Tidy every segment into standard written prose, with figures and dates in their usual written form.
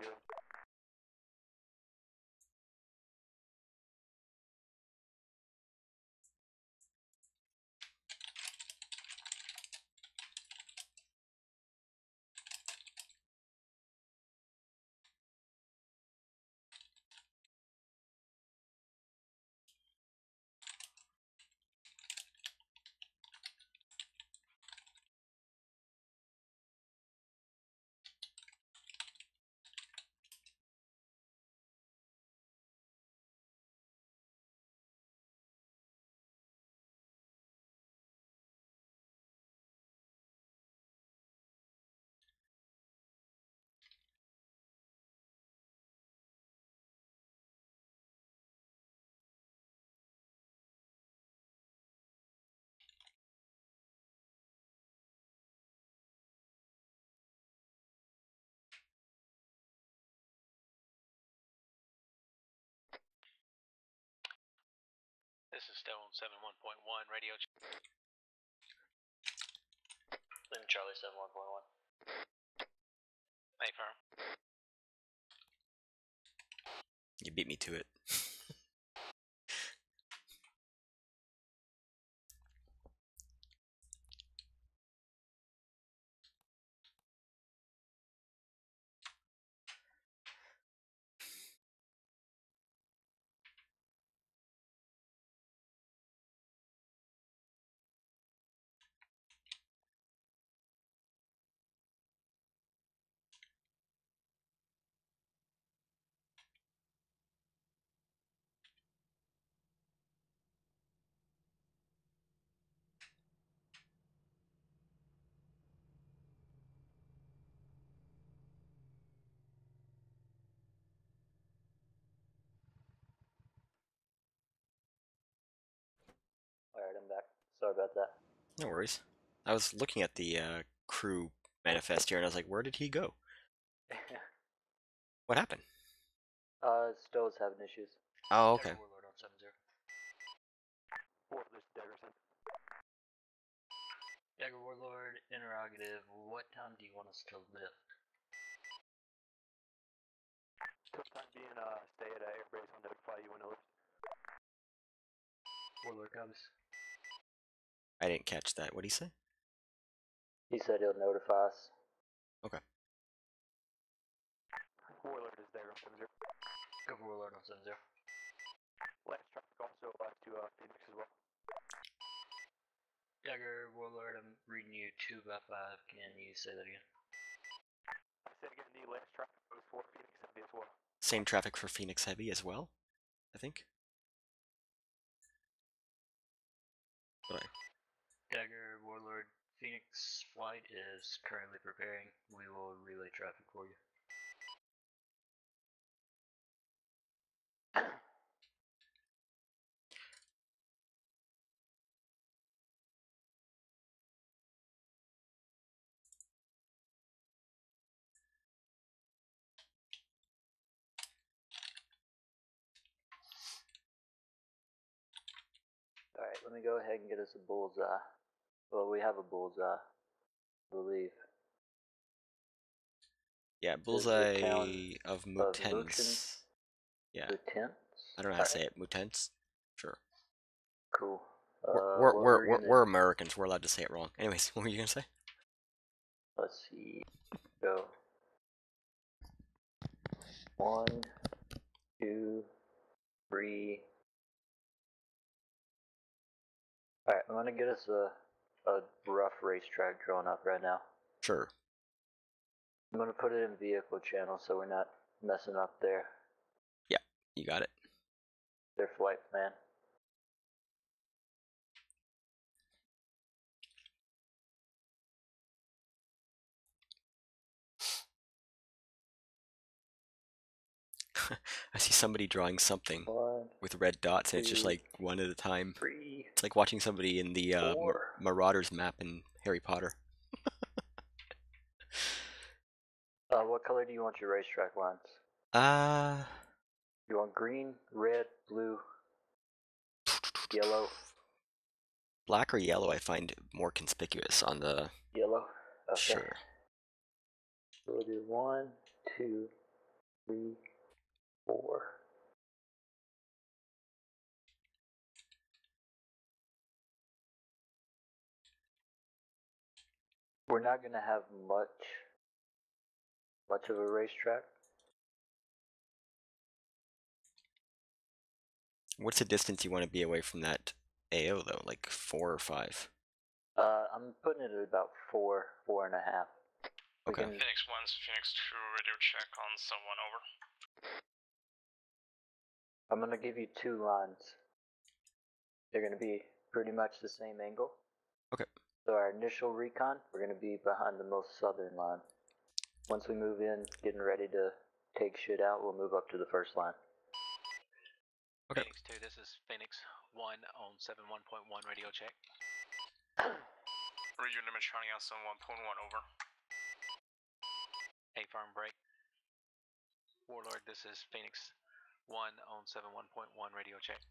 0. This is Stone 71.1 radio. Then Charlie 71.1. Hey, firm. You beat me to it. Alright, I'm back. Sorry about that. No worries. I was looking at the crew manifest here and I was like, where did he go? What happened? Stowe's having issues. Oh, okay. Warlord on 70. Warlord, Daggerson. Dagger Warlord, interrogative. What time do you want us to lift? Till time being, stay at airbase. I'll notify you when it lives. Warlord comes. I didn't catch that. What did he say? He said he'll notify us. Okay. Warlord is there on 70. Go for Warlord on 70. Last traffic also to Phoenix as well. Dagger Warlord, I'm reading you 2x5. Can you say that again? I said again, the last traffic goes for Phoenix Heavy as well. Same traffic for Phoenix Heavy as well, I think. But Dagger Warlord, Phoenix flight is currently preparing. We will relay traffic for you. Alright, let me go ahead and get us a bullseye. Well, we have a bullseye, I believe. yeah, This is the town bullseye of Muttenz. Muttenz. Yeah. Muttenz? I don't know how to say it. Muttenz? Sure. Cool. We're Americans. We're allowed to say it wrong. Anyways, what were you gonna say? Let's see. Go. 1, 2, 3. Alright, I'm gonna get us a rough racetrack drawn up right now. Sure. I'm gonna put it in vehicle channel so we're not messing up their You got it. flight plan. I see somebody drawing something 1, with red dots, and it's just 2, like one at a time. 3, It's like watching somebody in the 4. Marauders map in Harry Potter. What color do you want your racetrack lines? You want green, red, blue, yellow? Black or yellow I find more conspicuous on the... Yellow? Okay. Sure. So we'll do 1, 2, 3, 4. We're not going to have much of a racetrack. What's the distance you want to be away from that AO though? Like 4 or 5? I'm putting it at about 4, 4.5. Okay. Phoenix 1's Phoenix 2 radio check on someone over. I'm going to give you 2 lines. They're going to be pretty much the same angle. Okay. So our initial recon, we're going to be behind the most southern line. Once we move in, getting ready to take shit out, we'll move up to the first line. Okay. Phoenix 2, this is Phoenix 1 on 71.1 radio check. Radio limit shouting on 71.1 over. A firm break. Warlord, this is Phoenix 1 on 71.1 radio check.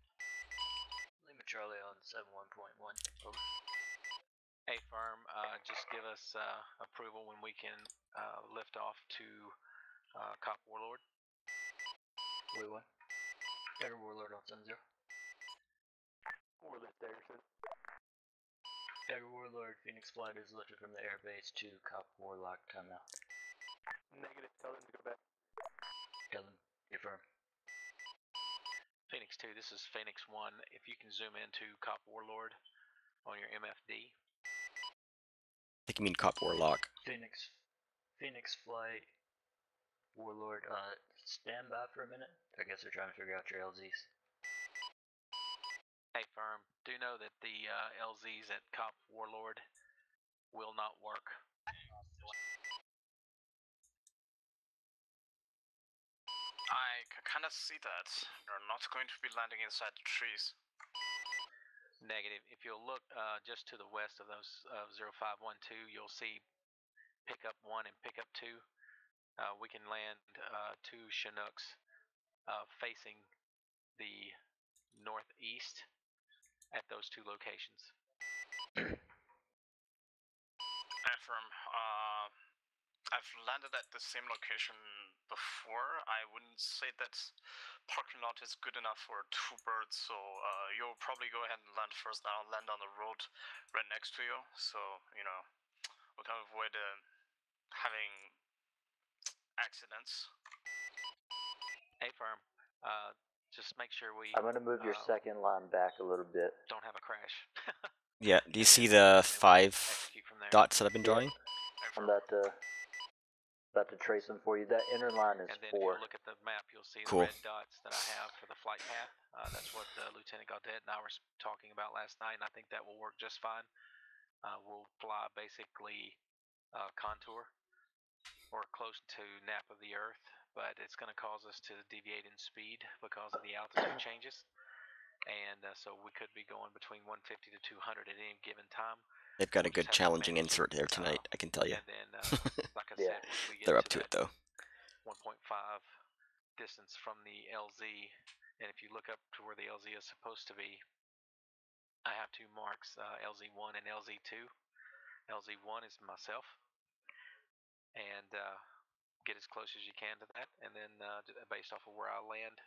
Lima Charlie on 71.1. Over. A firm, just give us approval when we can lift off to Cop Warlord. Wait, what? Better Warlord on 70. Warlord Daggerson. Better Warlord, Phoenix Flight is lifted from the airbase to Cop Warlock timeout. Negative, tell them to go back. Tell them, confirm. Phoenix 2, this is Phoenix 1. If you can zoom into Cop Warlord on your MFD. I think you mean Cop Warlock. Phoenix Flight, Warlord, stand by for a minute. I guess they're trying to figure out your LZs. Hey firm, do know that the LZs at Cop Warlord will not work. I can kind of see that. They're not going to be landing inside the trees. Negative. If you'll look just to the west of those 0512, you'll see pickup 1 and pickup 2. We can land 2 Chinooks facing the northeast at those 2 locations. Affirm. I've landed at the same location before. I wouldn't say that parking lot is good enough for 2 birds, so you'll probably go ahead and land first, and I'll land on the road right next to you, so, you know, we can avoid having accidents. Hey firm, just make sure we I'm going to move your second line back a little bit. don't have a crash. Yeah, do you see the 5 dots that I've been drawing? I'm about to trace them for you. That inner line is and then 4. if you look at the map, you'll see Cool. the red dots that I have for the flight path. That's what Lieutenant Gaudet and I were talking about last night, and I think that will work just fine. We'll fly basically contour or close to nap of the Earth, but it's going to cause us to deviate in speed because of the altitude changes. And so we could be going between 150 to 200 at any given time. They've got a good challenging insert there tonight, I can tell you. And then, like I said, once we get They're up to it though. 1.5 distance from the LZ, and if you look up to where the LZ is supposed to be, I have 2 marks, LZ1 and LZ2. LZ1 is myself, and get as close as you can to that, and then based off of where I land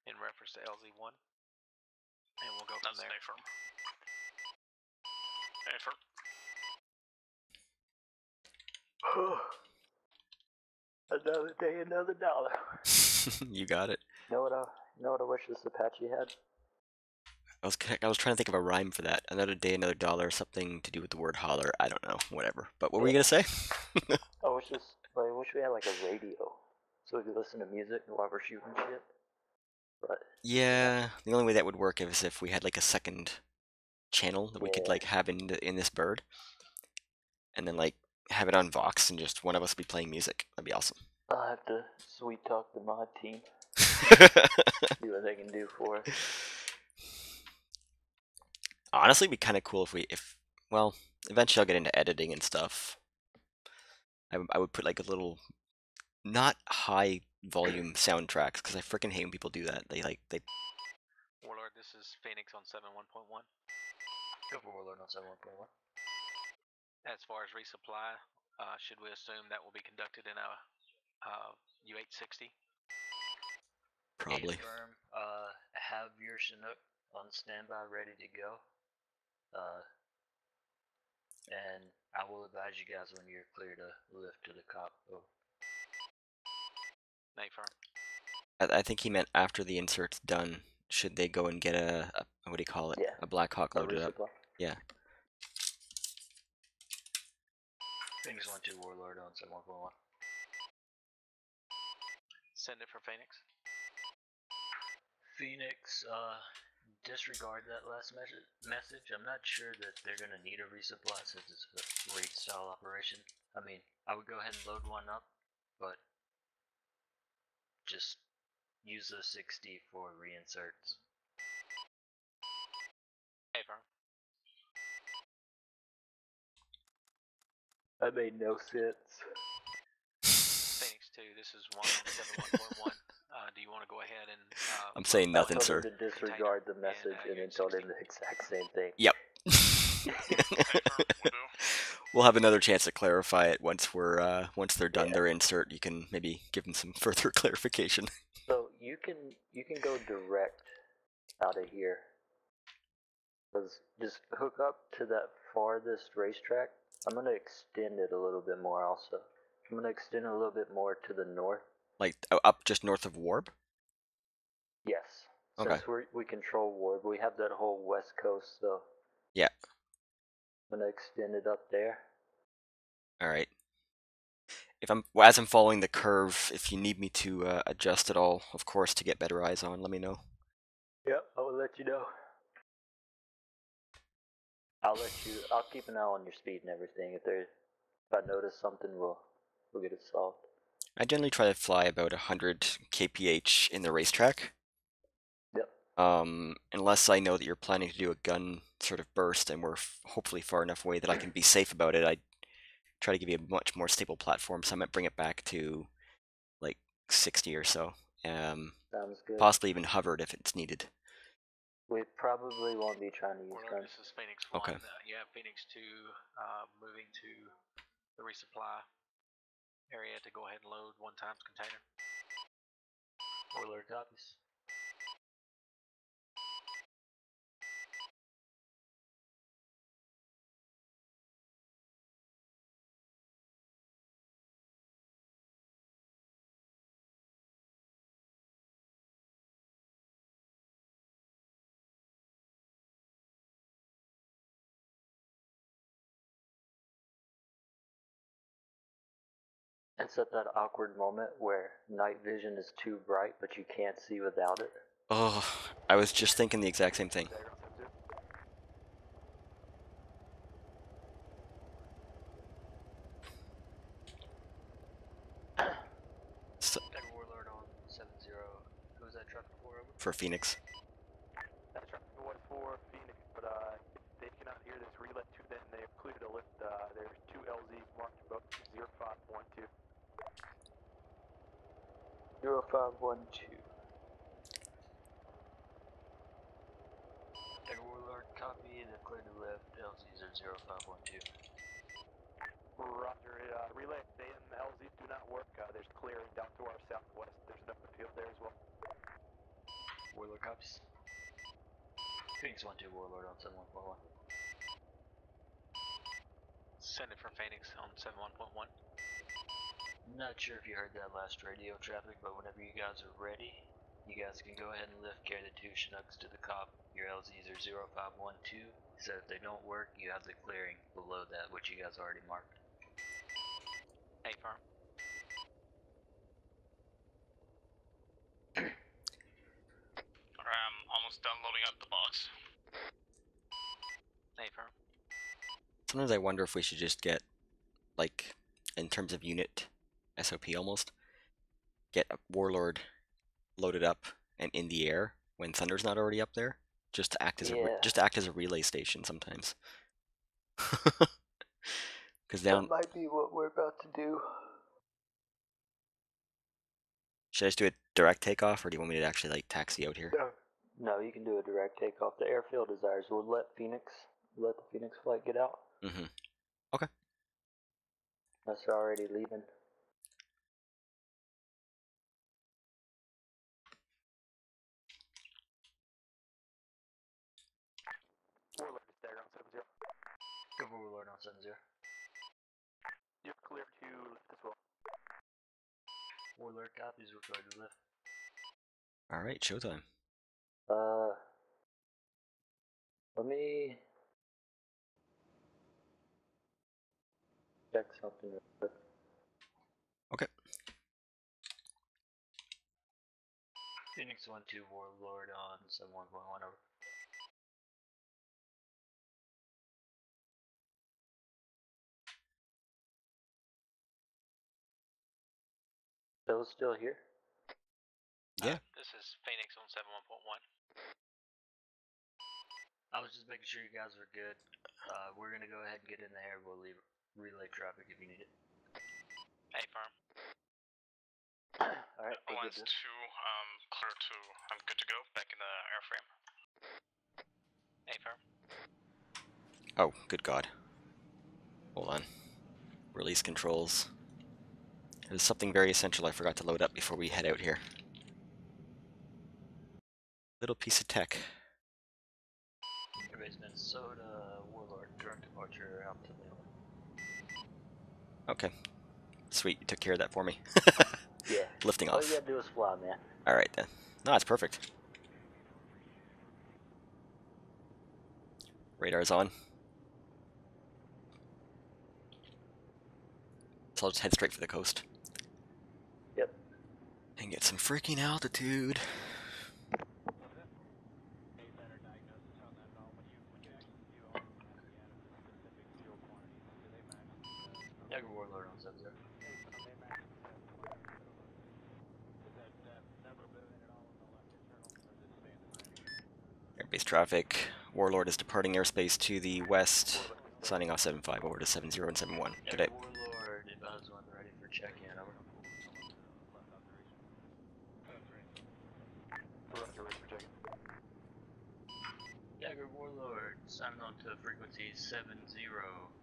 in reference to LZ1, and we'll go from there. That's Affirm. Another day, another dollar. You got it. Know what I wish this Apache had? I was trying to think of a rhyme for that. Another day, another dollar, something to do with the word holler. I don't know, whatever. But what were you gonna say? I wish we had like a radio, so we could listen to music while we're shooting shit. But Yeah, the only way that would work is if we had like a second channel that we could like have in this bird, and then like have it on Vox, and just one of us be playing music. That'd be awesome. I'll have to sweet talk the mod team, see what they can do for us. Honestly, it'd be kind of cool if well, eventually I'll get into editing and stuff. I would put like a little, not high volume soundtracks, because I freaking hate when people do that. They Warlord, this is Phoenix on 71.1. Go for Warlord on 71.1. As far as resupply, should we assume that will be conducted in a U-860? probably. Affirm, have your Chinook on standby ready to go. And I will advise you guys when you're clear to lift to the cop. Affirm. I think he meant after the insert's done, should they go and get a what do you call it? Yeah. A Black Hawk A loaded up. resupply. Yeah. Phoenix 1-2 Warlord on 7141. Send it for Phoenix. Phoenix, disregard that last message. I'm not sure that they're going to need a resupply since it's a raid style operation. I mean, I would go ahead and load one up, but just use those 60 for reinserts. Affirm. That made no sense. Phoenix 2, this is 171.1. Do you want to go ahead and... I'm saying nothing, I told sir. him to disregard the message and then told him the exact same thing. Yep. Affirm, will do. We'll have another chance to clarify it once they're done their insert. You can maybe give them some further clarification. So you can go direct out of here. Just hook up to that farthest racetrack. I'm gonna extend it a little bit more also. I'm gonna extend it a little bit more to the north. Like up just north of Warb? Yes. Okay. Since we control Warb, we have that whole west coast, so Yeah. I'm gonna extend it up there. All right. As I'm following the curve, if you need me to adjust it all, of course, to get better eyes on, let me know. Yep, I will let you know. I'll keep an eye on your speed and everything. If I notice something, we'll get it solved. I generally try to fly about 100 kph in the racetrack. Yep. Unless I know that you're planning to do a gun sort of burst and we're hopefully far enough away that I can be safe about it, I try to give you a much more stable platform, so I might bring it back to like 60 or so. Sounds good. Possibly even hovered if it's needed. We probably won't be trying to use Warlord, guns. this is Phoenix 1. Okay. You have Phoenix 2 moving to the resupply area to go ahead and load 1 times container. Warlord copies. It's at that awkward moment where night vision is too bright, but you can't see without it. Oh, I was just thinking the exact same thing. So, Tiger Warlord on 70. Who's that truck for? Over? for Phoenix. That's right. It was for Phoenix, but if they cannot hear this relay to them, they've cleared a lift. There's 2 LZs marked about 0512. 0512. Tiger Warlord copy. They've cleared the lift. LZs are 0512. Roger. Relay, stay in. The LZs do not work. There's clearing down to our southwest. There's enough field there as well. Warlord copies. Phoenix 1-2 Warlord on 71.1. Send it for Phoenix on 71.1. Not sure if you heard that last radio traffic, but whenever you guys are ready, you guys can go ahead and lift carry the 2 Chinooks to the cop. Your LZs are 0512. So if they don't work, you have the clearing below that, which you guys already marked. Affirm. I'm almost done loading up the box. Affirm. Sometimes I wonder if we should just get, like, in terms of unit SOP almost, get a Warlord loaded up and in the air when Thunder's not already up there, just to act as a relay station sometimes. Because That might be what we're about to do. should I just do a direct takeoff, or do you want me to actually like taxi out here? No, you can do a direct takeoff. The airfield is ours. We'll let the Phoenix flight get out. Mm-hmm. Okay. Unless they're already leaving. Warlord on 70. You're clear to lift as well. Warlord copies, we're clear to lift. Alright, showtime. Let me check something real quick. Okay. Phoenix 1-2 Warlord on 71.1 over. Bill's still here? Yeah. This is Phoenix on 71.1. I was just making sure you guys were good. We're gonna go ahead and get in the air. We'll leave relay traffic if you need it. A-firm. Alright, we're Alliance good. 2, clear to, I'm good to go, back in the airframe. A-firm. Oh, good God. Hold on. Release controls. There's something very essential I forgot to load up before we head out here. Little piece of tech. Airbase Minnesota, Warlord, direct departure out to Leon. Okay. Sweet, you took care of that for me. Yeah. Lifting All off. you gotta do is fly, man. Alright then. No, that's perfect. Radar's on. So I'll just head straight for the coast. Yep. And get some freaking altitude. Dagger Warlord on 70. Airbase traffic. Warlord is departing airspace to the west. Signing off 75 over to 70 and 71. Good day. Dagger Warlord, advise when ready for check-in, over. Roger, ready for check-in. Dagger Warlord, signing on to frequency 70.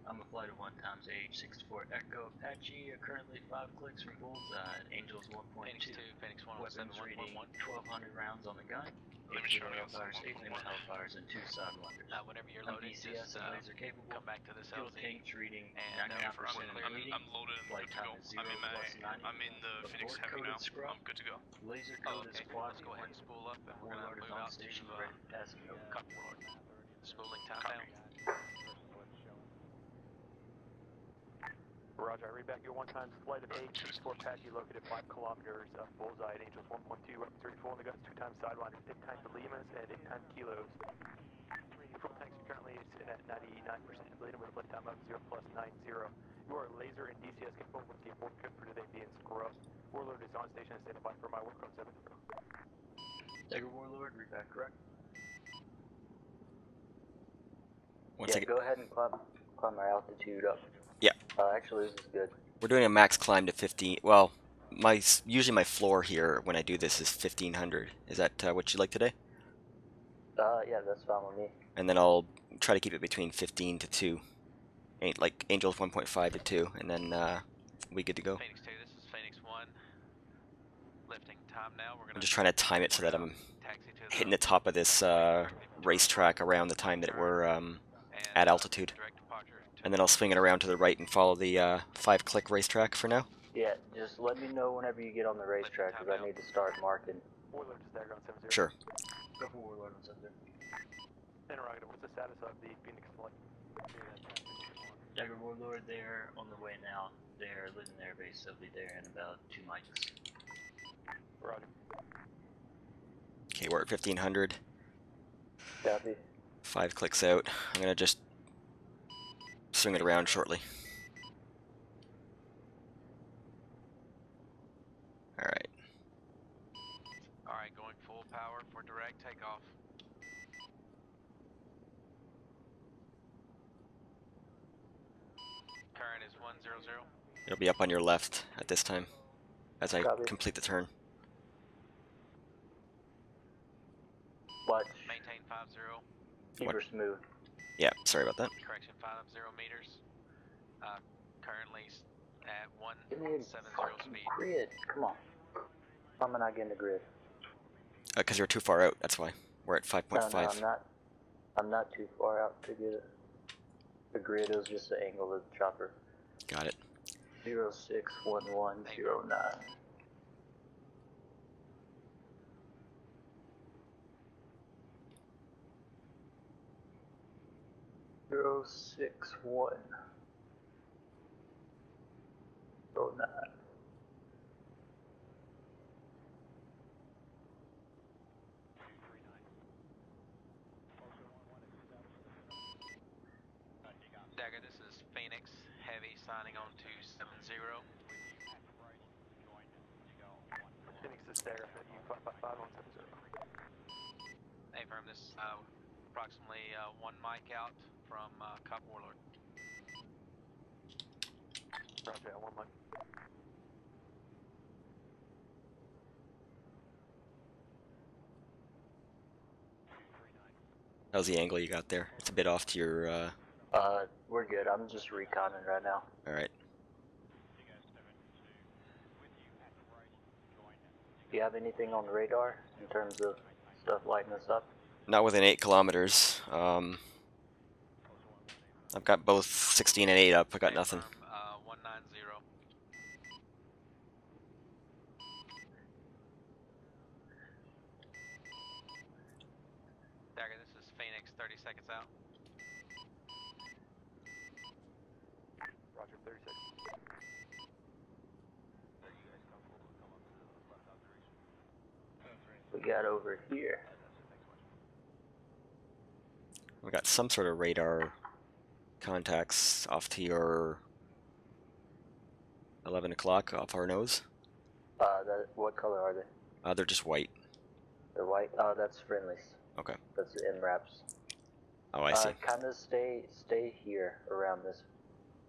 I'm a flight of 1 times AH-64 Echo Apache, currently 5 clicks from Bullseye, Angels 1.2. Phoenix 2, Phoenix 1 on Weapons reading 71.1. 1200 rounds on the gun. Let me show you on Hellfires, 8 71.1. Hellfires, and 2 Sidewinders. Whenever you're I'm loaded, BCS just and laser capable. come back to this Fuel LZ. tanks reading and, 99% I'm bleeding. I'm loaded and Flight good to time go. is 0 plus 90. I'm in the Phoenix Abort Heavy coded now. scrub. I'm good to go. Laser Oh, code okay. is quad. Let's go ahead and spool up, and we're going Warlord to is move on out station, to ready for passing over. Copy, Warlord. Spooling time Copy. down. Roger, I read back your 1 times flight of AH-64 Apache located 5 kilometers of Bullseye at Angels 1.2, weapons 34 on the guns, 2 times Sidewinders, 8 times Limas, and 8 times Kilos. Your fuel tanks are currently sitting at 99% bleeding with a flight time of 0 plus 90. You are laser and DCS capable with the abort code for today being scrubbed. Warlord is on station and standing by for my work on 7. Dagger Warlord, read back correct. One Yeah, second. go ahead and climb our altitude up. Yeah. Actually, this is good. We're doing a max climb to 15. Well, usually my floor here when I do this is 1500. Is that what you like today? Yeah, that's fine with me. And then I'll try to keep it between 15 to 2. Like Angels 1.5 to 2, and then we good to go. Phoenix 2, this is Phoenix 1. Lifting time now. We're I'm just trying to time it so that I'm taxi to hitting the top of this racetrack around the time that we're at altitude. direct departure to And then I'll swing it around to the right and follow the 5-click racetrack for now. Yeah, just let me know whenever you get on the racetrack, because I need to start marking. Warlord to stagger on 70. Sure. Go for Warlord on 70. Interrogative, what's the status of the Phoenix flight? Dagger Warlord, they're on the way now. They're leaving their base. They'll be there in about 2 mics. Roger. Okay, we're at 1500. Copy. 5 clicks out. I'm gonna just swing it around shortly. Alright. Alright, going full power for direct takeoff. Current is 100. It'll be up on your left at this time as I Copy. complete the turn. Watch. Maintain 50. Keep What? her smooth. Yeah, sorry about that. Correction, 50 meters. Currently at Give me a 170 fucking speed. grid. Come on. How am I not getting the grid? Because you're too far out, that's why. We're at 5.5. No, I'm not too far out to get it. The grid is just the angle of the chopper. Got it. 061109. 06109. Dagger, this is Phoenix Heavy signing on to 70. Phoenix is Dagger, U555 on 70. Hey, firm, this is approximately 1 mic out from Cop Warlord. Roger that, 1 mic. How's the angle you got there? It's a bit off to your, We're good. I'm just reconning right now. Alright. Do you have anything on radar in terms of stuff lighting us up? Not within 8 kilometers. I've got both 16 and 8 up. I got Hey, nothing. firm, 190. Dagger, this is Phoenix, 30 seconds out. Roger, 30 seconds. We got over here. We got some sort of radar contacts off to your 11 o'clock off our nose. What color are they? They're just white. They're white? That's friendlies. Okay. That's the MRAPs. Oh, I see. Kind of stay here around this.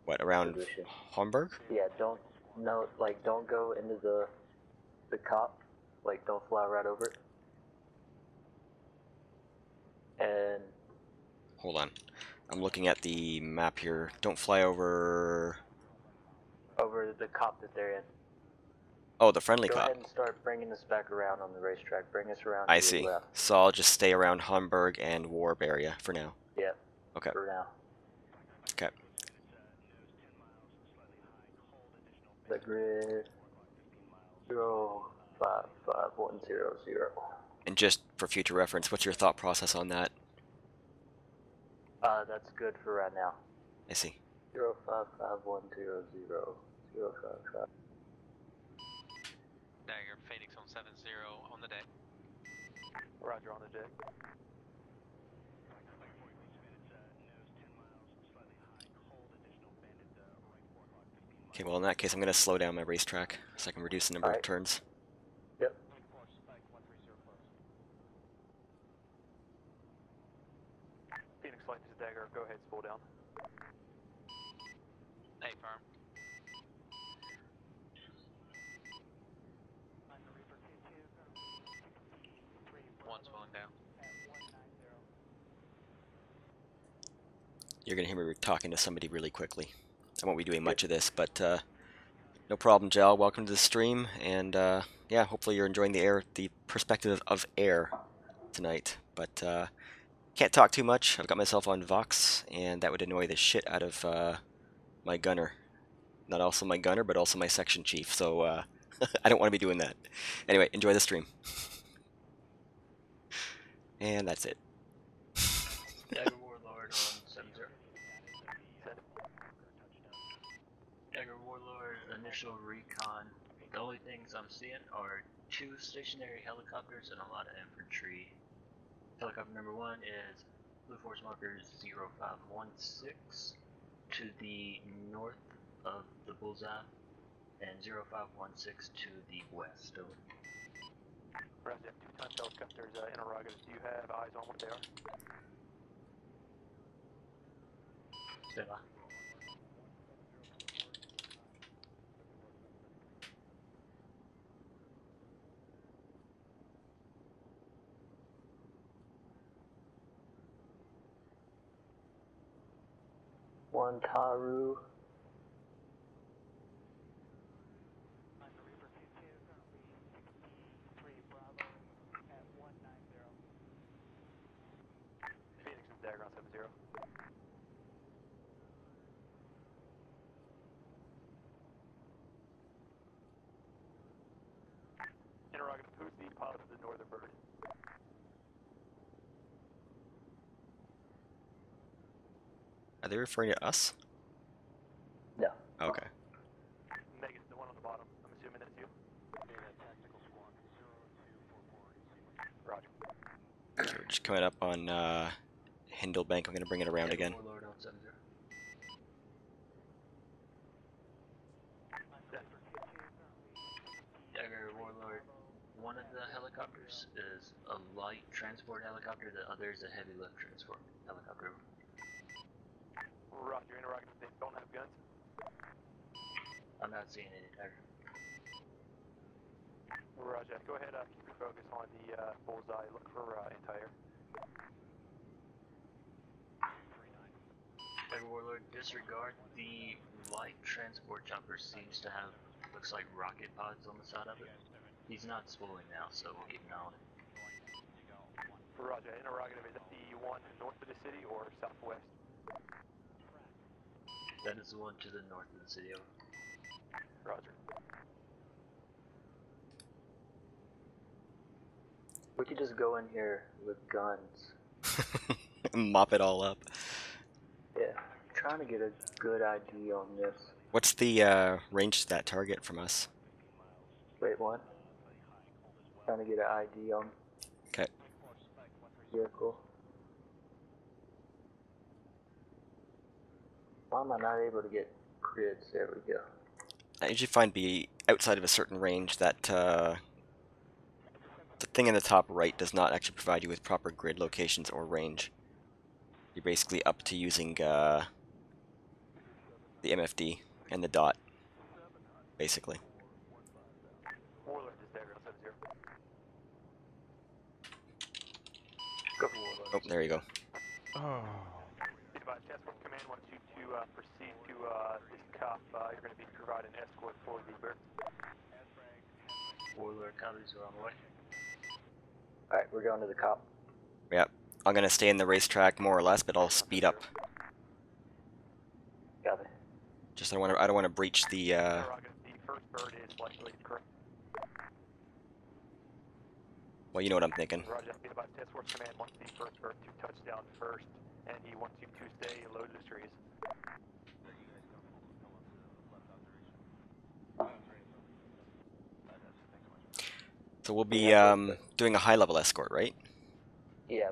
What, around position. Hamburg? Yeah, don't go into the cop. Like, don't fly right over it. And Hold on. I'm looking at the map here. Don't fly over... over the cop that they're in. Oh, the friendly Go cop. ahead and start bringing us back around on the racetrack. Bring us around I to see. the left. So I'll just stay around Hamburg and Warp area for now. Yeah. Okay. For now. Okay. The grid 055100. And just for future reference, what's your thought process on that? That's good for right now. I see. 055100. 055. Dagger, Phoenix on 70 on the deck. Roger, on the deck. Okay, well in that case I'm going to slow down my racetrack so I can reduce the number of turns. Yep. Phoenix flight to Dagger, go ahead, slow down. Hey, firm. One's slowing down. You're going to hear me talking to somebody really quickly. I won't be doing much of this, but no problem, Jal. Welcome to the stream, and yeah, hopefully you're enjoying the perspective of air tonight. But can't talk too much. I've got myself on Vox, and that would annoy the shit out of my gunner. Not also my gunner, but also my section chief. So I don't want to be doing that. Anyway, enjoy the stream. And that's it. Dagger Warlord on 70. Dagger Warlord, initial recon. The only things I'm seeing are 2 stationary helicopters and a lot of infantry. Helicopter number 1 is Blue Force marker 0516 to the north of the bullseye, and 0516 to the west. Over. Roger, 2 times helicopters, interrogatives. Do you have eyes on what they are? Stand by. One Taru. Phoenix is Dagger on 70. pilot of the northern bird. Are they referring to us? No. Okay. Megan, the one on the bottom. I'm assuming that's you. Roger. Okay, we're just coming up on Hindle Bank. I'm gonna bring it around again. Warlord on 70. Dagger Warlord. One of the helicopters is a light transport helicopter, the other is a heavy lift transport helicopter. Roger, interrogative. They don't have guns. I'm not seeing any Dagger. Roger. Go ahead. Keep your focus on the bullseye. Look for anti-air. Dagger Warlord, disregard the light transport chopper seems to have, looks like rocket pods on the side of it. He's not spooling now, so we'll keep an eye on it. Roger. Interrogative. Is that the one north of the city or southwest? That is the one to the north of the city. Roger. We could just go in here with guns. Mop it all up. Yeah. Trying to get a good ID on this. What's the range to that target from us? Wait, what? Trying to get an ID on Okay. vehicle. Why am I not able to get grids? There we go. I usually find be outside of a certain range that the thing in the top right does not actually provide you with proper grid locations or range. You're basically up to using the MFD and the dot, basically. Warlord is there. 70. Go for Warlord. Oh, there you go. Task Force Command wants you to proceed to this cop. You're going to be providing escort for the bird. Warlord copies are on the way. Alright, we're going to the cop. Yep. I'm gonna stay in the racetrack more or less, but I'll speed up. Got it. Just I don't want to breach the. The first bird is likely correct. Well, you know what I'm thinking. Roger. Task Force Command wants the first bird to touch down first, and he wants you to stay low to the trees. So we'll be doing a high-level escort, right? Yeah,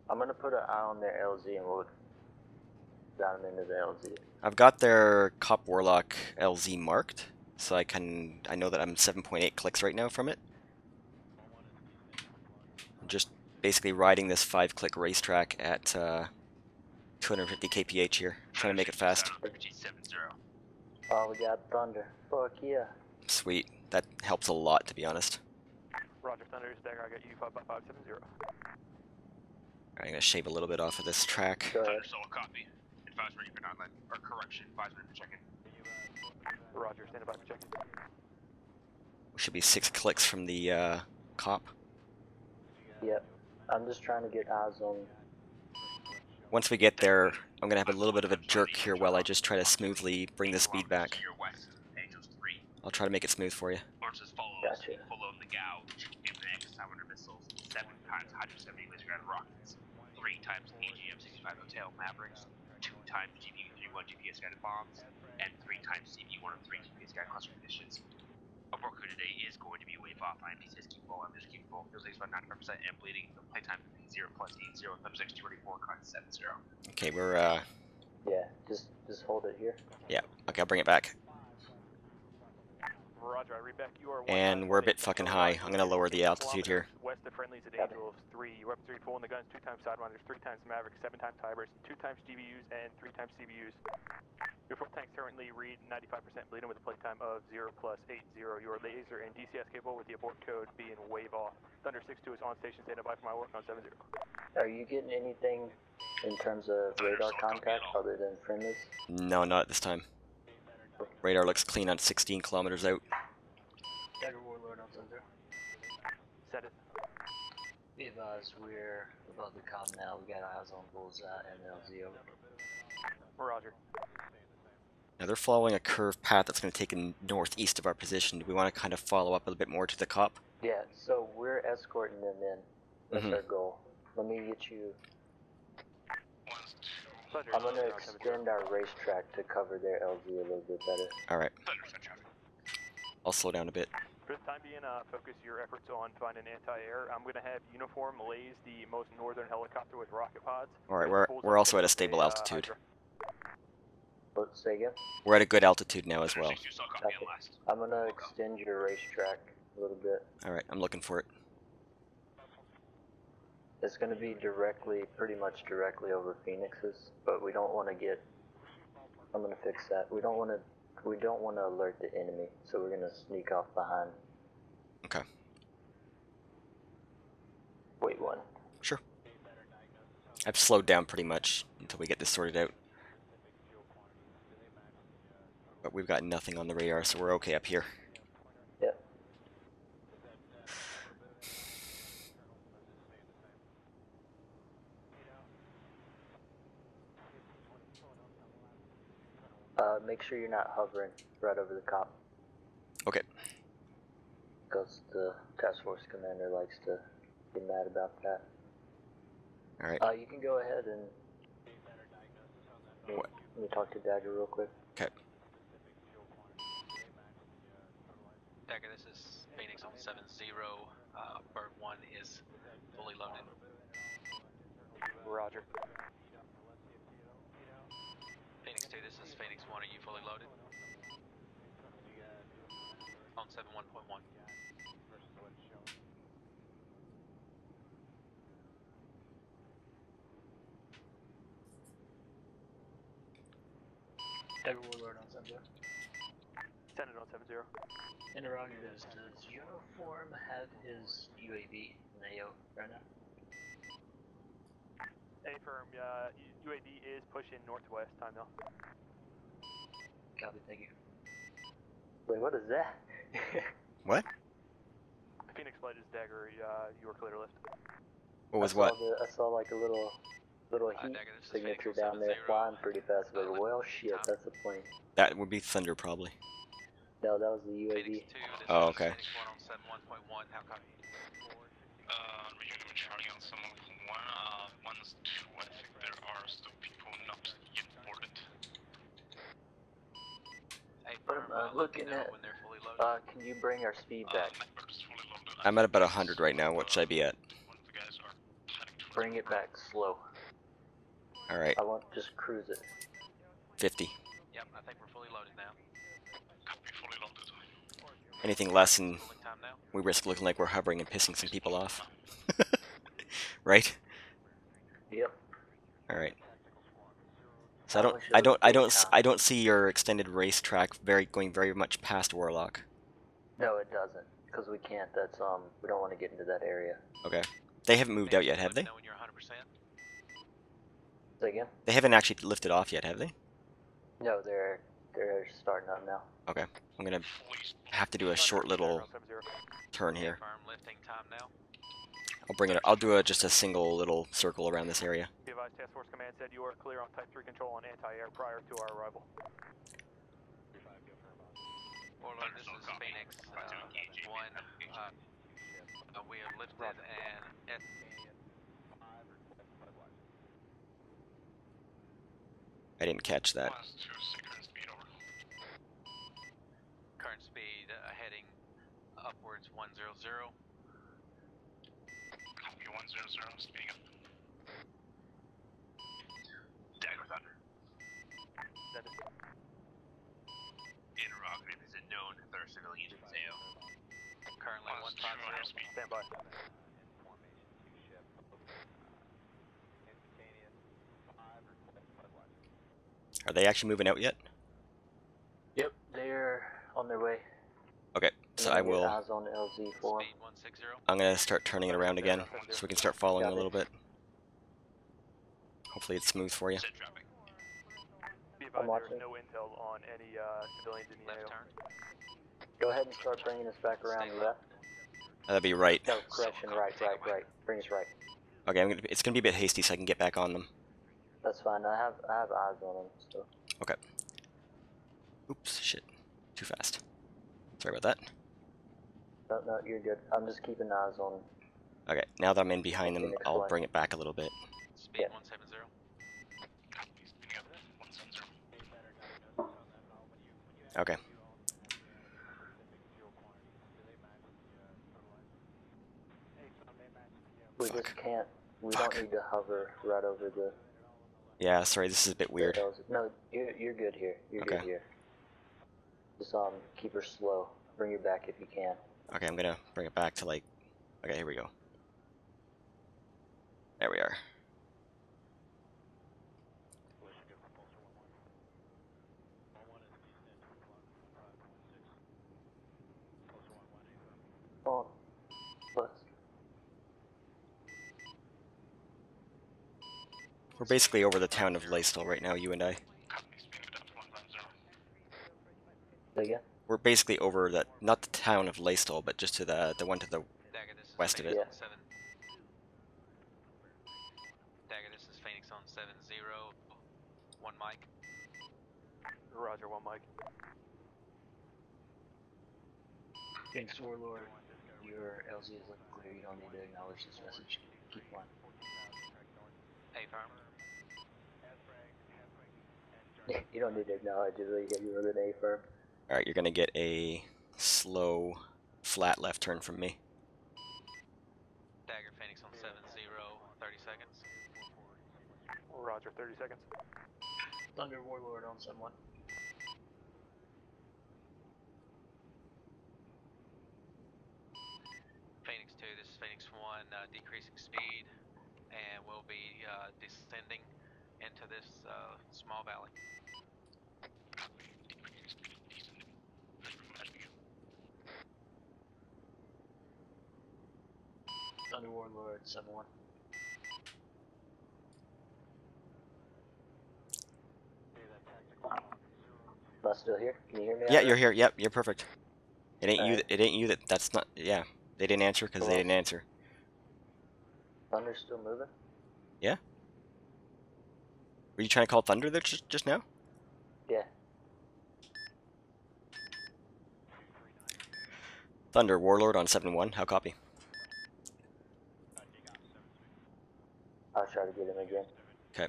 I'm gonna put an eye on their LZ and we'll down them into the LZ. I've got their Cop Warlock LZ marked, so I know that I'm 7.8 clicks right now from it. I'm just basically riding this 5-click racetrack at 250 kph here, trying to make it fast. Oh, we got thunder. Fuck yeah. Sweet. That helps a lot, to be honest. Roger, Thunder is there. I got you 55570. I'm gonna shave a little bit off of this track. Go ahead. Thunder solo copy. Advise ready for non-line. Or correction, advise ready for check-in. Roger, stand by for check-in. We should be 6 clicks from the cop. Yep. I'm just trying to get eyes on. Once we get there, I'm gonna have a little bit of a jerk here while I just try to smoothly bring the speed back. I'll try to make it smooth for you. Launches follows. Gotcha. Follow the gouge. Impact 500 missiles. 7 times 170 laser guided rockets. 3 times AGM-65 Hotel Mavericks. 2 times GPU-31 GPS guided bombs. And 3 times CP-103 GPS guided cluster munitions. Our crew today is going to be wave off. IMD says keep full. I'm just keep full. Fuel takes about 95% and bleeding. The playtime is 0 plus 80. Thumbs 624, con 70. Okay, we're Yeah, just hold it here. yeah. Okay, I'll bring it back. Roger, I read back. You are And we're a bit fucking high. I'm gonna lower the altitude here. West of friendlies at Angels 3. Your weapons are full in the guns, 2 times Sidewinders, 3 times Mavericks, 7 times Tibers, 2 times GBUs, and 3 times CBUs. Your fuel tanks currently read 95% bleeding with a playtime of 0 plus 80. Your laser and DCS cable with the abort code being wave off. Thunder 6-2 is on station, standing by for my work on 70. Are you getting anything in terms of radar contact other than friendlies? No, not at this time. Radar looks clean on 16 kilometers out. Dagger Warlord on 70. Set it. Be advised, we're above the com now. We got eyes on Bullseye and LZ over. Roger. Now they're following a curved path that's going to take them northeast of our position. Do we want to kind of follow up a little bit more to the cop? Yeah, so we're escorting them in. That's our goal. Let me get you... I'm going to extend our racetrack to cover their LZ a little bit better. Alright. I'll slow down a bit. For the time being, focus your efforts on finding anti-air. I'm going to have Uniform laze the most northern helicopter with rocket pods. Alright, we're also at a stable altitude. Say again? We're at a good altitude now as well. Okay. I'm going to extend your racetrack a little bit. Alright, I'm looking for it. It's going to be pretty much directly over Phoenix's, but we don't want to get... I'm going to fix that. We don't want to alert the enemy, so we're going to sneak off behind. Okay. Wait one. Sure. I've slowed down pretty much until we get this sorted out. But we've got nothing on the radar, so we're okay up here. Yep. Make sure you're not hovering right over the cop. Okay. Because the task force commander likes to be mad about that. Alright. You can go ahead and... Let me talk to Dagger real quick. Okay. Dagger, this is Phoenix on 7-0. Bird 1 is fully loaded. Roger. Phoenix 2, this is Phoenix 1. Are you fully loaded? On 7-1.1. Dagger Warlord on 7-0. Send it on 7-0. Interrogatives, does Uniform have his UAV in AO right now? Affirm, UAV is pushing northwest, time now. Copy, thank you. Wait, what is that? What? Phoenix Flight is Dagger, you are clear to lift. What was what? I saw like a little heat Dagger, this is signature Phoenix down there 7-0. flying pretty fast. But well, shit, that's a plane. That would be Thunder, probably. No, that was the UAV. Phoenix 2, this Oh, is okay. Phoenix 1 on 7-1.1. How copy? Region Charlie on 7-1. 1-2, I think there are still people not yet boarded. Hey, Looking at... when they're fully loaded. can you bring our speed back? I'm at about 100 right now. What should I be at? Bring it back slow. Alright. I want just cruise it. 50. Yep, I think we're fully loaded now. Anything less and Cooling time now. we risk looking like we're hovering and pissing some people off. Right? Yep. Alright. So I don't see your extended racetrack going very much past Warlock. No, it doesn't, because we can't. That's we don't want to get into that area. Okay. They haven't moved out yet, have they? Know when you're 100%. Say again? They haven't actually lifted off yet, have they? No, they're starting up now. Okay. I'm gonna have to do a short little turn here. Firm lifting time now. I'll bring it. I'll do just a single little circle around this area. The advised task force command said you are clear on Type 3 control on anti-air prior to our arrival. Warlord, this is Phoenix 1. We have lifted and I didn't catch that. current speed heading upwards 100. Copy 100, speeding up. Dagger Thunder. Interrogative, is it known if there are civilians in AO? Currently 150. Stand by. Are they actually moving out yet? Yep, they're on their way. Okay, so I will. Eyes on LZ for them. Speed 160. I'm gonna start turning it around again, so we can start following a little bit. Hopefully it's smooth for you. Be advised, watching. there is no intel on any civilians in the Left AO. turn. Go ahead and start bringing us back around Stay left. That'd be right. No, correction, right. Bring us right. Okay, it's gonna be a bit hasty, so I can get back on them. That's fine. I have eyes on them. So. Okay. Oops, shit. Too fast. Sorry about that. No, you're good. I'm just keeping eyes on. Okay, now that I'm in behind them, Phoenix I'll flight. bring it back a little bit. Speed Yeah. 170. Speeding up 170. Okay. We Fuck. just can't. We Fuck. don't need to hover right over the. Yeah, sorry, this is a bit weird. No, you're good here. You're Okay. good here. Just keep her slow. Bring her back if you can. Okay, I'm gonna bring it back to like. Okay, here we go. There we are. Oh, plus. We're basically over the town of Laystall right now, you and I. Speeding it up to 150. Say again? We're basically over that, not the town of Laystall, but just to the one to the Dagger, this is west of it. Phoenix Yeah. on 7. Dagger, this is Phoenix on 7-0. 1 mic. Roger, 1 mic. Thanks, Warlord. Your LZ is looking clear. You don't need to acknowledge this message. Keep flying. A firm. You don't need to acknowledge it. You were an A firm. Alright, you're gonna get a slow, flat left turn from me. Dagger, Phoenix on 7-0. 30 seconds. Roger, 30 seconds. Thunder Warlord on someone. Phoenix 2, this is Phoenix 1, decreasing speed, and we'll be descending into this small valley. Thunder Warlord 7-1. Am I still here? Can you hear me? Yeah, out you're there? here. Yep, you're perfect. It ain't you. Alright. It ain't you. That's not. Yeah, they didn't answer because they didn't answer. Thunder's still moving? Yeah. Were you trying to call Thunder there just now? Yeah. Thunder Warlord on 7-1. How copy? I'll try to get him again. Okay.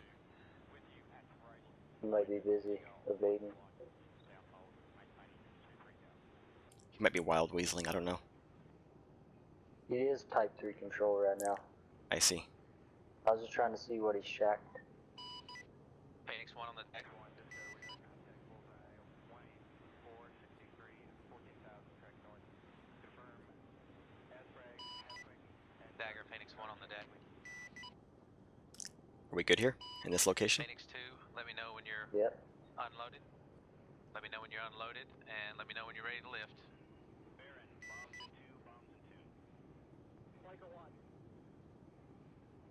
He might be busy evading. He might be wild weaseling. I don't know. He is type 3 control right now. I see. I was just trying to see what he's shacked. Phoenix 1 on the deck. Dagger, Phoenix 1 on the deck. Are we good here in this location? Phoenix 2, let me know when you're Yep. unloaded. Let me know when you're unloaded, and let me know when you're ready to lift.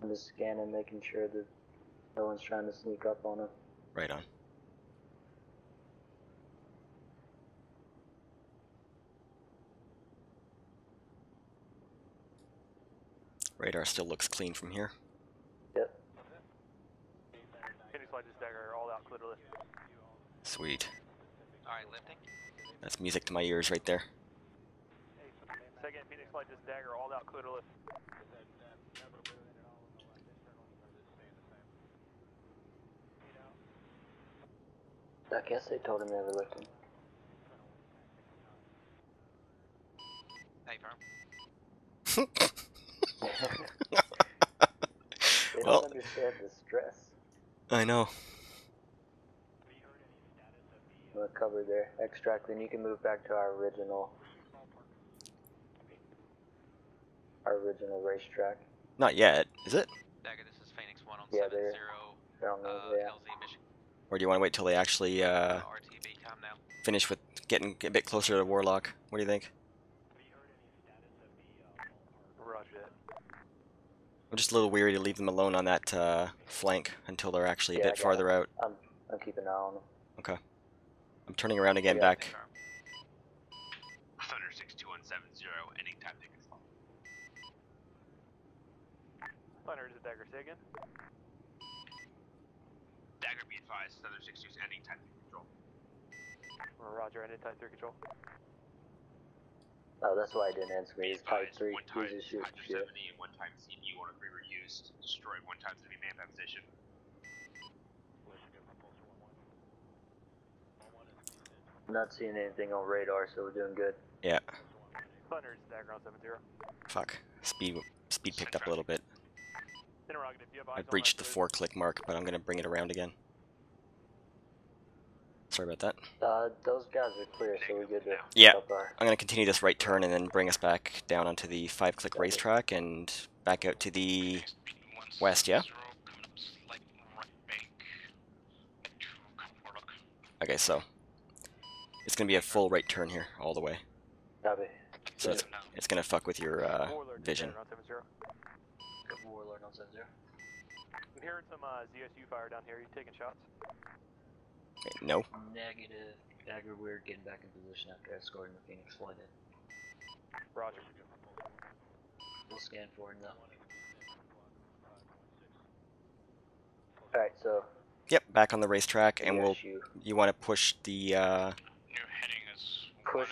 I'm just scanning, making sure that no one's trying to sneak up on him. Right on. Radar still looks clean from here. Yep. Phoenix flight, this Dagger, all out, clear to lift. Sweet. Alright, lifting. That's music to my ears right there. Second, Phoenix flight, this Dagger, all out, clear to lift. I guess they told him they were lifting. A firm. They Well- don't understand the stress. I know. I'm gonna cover there. Extract, then you can move back to our original racetrack. Not yet, is it? Dagger, this is Phoenix 1 on Yeah, 7-0. I don't know. Yeah. LZ mission. Or do you want to wait till they actually RTB, come now. finish with getting a bit closer to Warlock? What do you think? Roger that. I'm just a little weary to leave them alone on that flank until they're actually a Yeah, I bit got farther out. I'm keeping an eye on them. Okay. I'm turning around again Yeah. back. A firm. Thunder 62170, ending time tickets. Thunder, this Dagger, say again. Dagger be advised, Thunder 62 ending time ticket control. Roger, ended type 3 control. Oh, that's why I didn't answer me. It's type 3. One time He's just shooting Hydra shit. 70 and one time CPU on a 3 were used. Destroyed one time enemy man position. I'm not seeing anything on radar, so we're doing good. Yeah. Thunder's Dagger on 7-0. Fuck. Speed picked up a little bit. Interrogative, do you have eyes I on breached the that, 4-click mark, but I'm gonna bring it around again. Sorry about that. Those guys are clear, so we're good to Yeah. help our... I'm gonna continue this right turn and then bring us back down onto the 5-click racetrack and back out to the west, yeah? Okay, so it's gonna be a full right turn here, all the way. Copy. So it's gonna fuck with your Warlord vision. Dagger on 7-0. Couple Warlord on 7-0. I'm hearing some ZSU fire down here. You taking shots? Okay, no. Negative. Dagger weird, getting back in position after escorting the Phoenix flight in. Roger. We'll scan for him though. Alright, so... Yep, back on the racetrack, and we'll. ASU. You want to push the. New heading is Push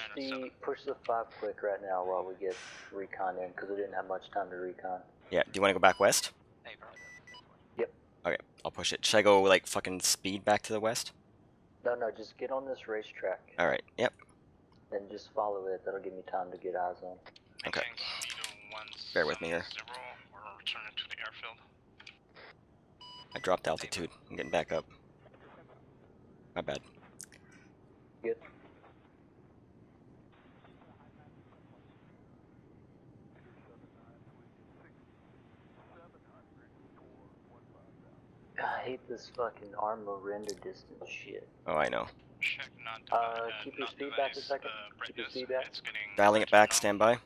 the 5-click right now while we get recon in, because we didn't have much time to recon. Yeah. Do you want to go back west? Yep. Okay, I'll push it. Should I go like fucking speed back to the west? No, just get on this racetrack. All right. Yep. And just follow it. That'll give me time to get eyes on. Okay. Bear with me here. We're returning to the airfield. I dropped altitude. I'm getting back up. My bad. Good. I hate this fucking armor render distance shit. Oh, I know. Check not Keep your speed back a second. Keep your speed back. Dialing it back. Stand by.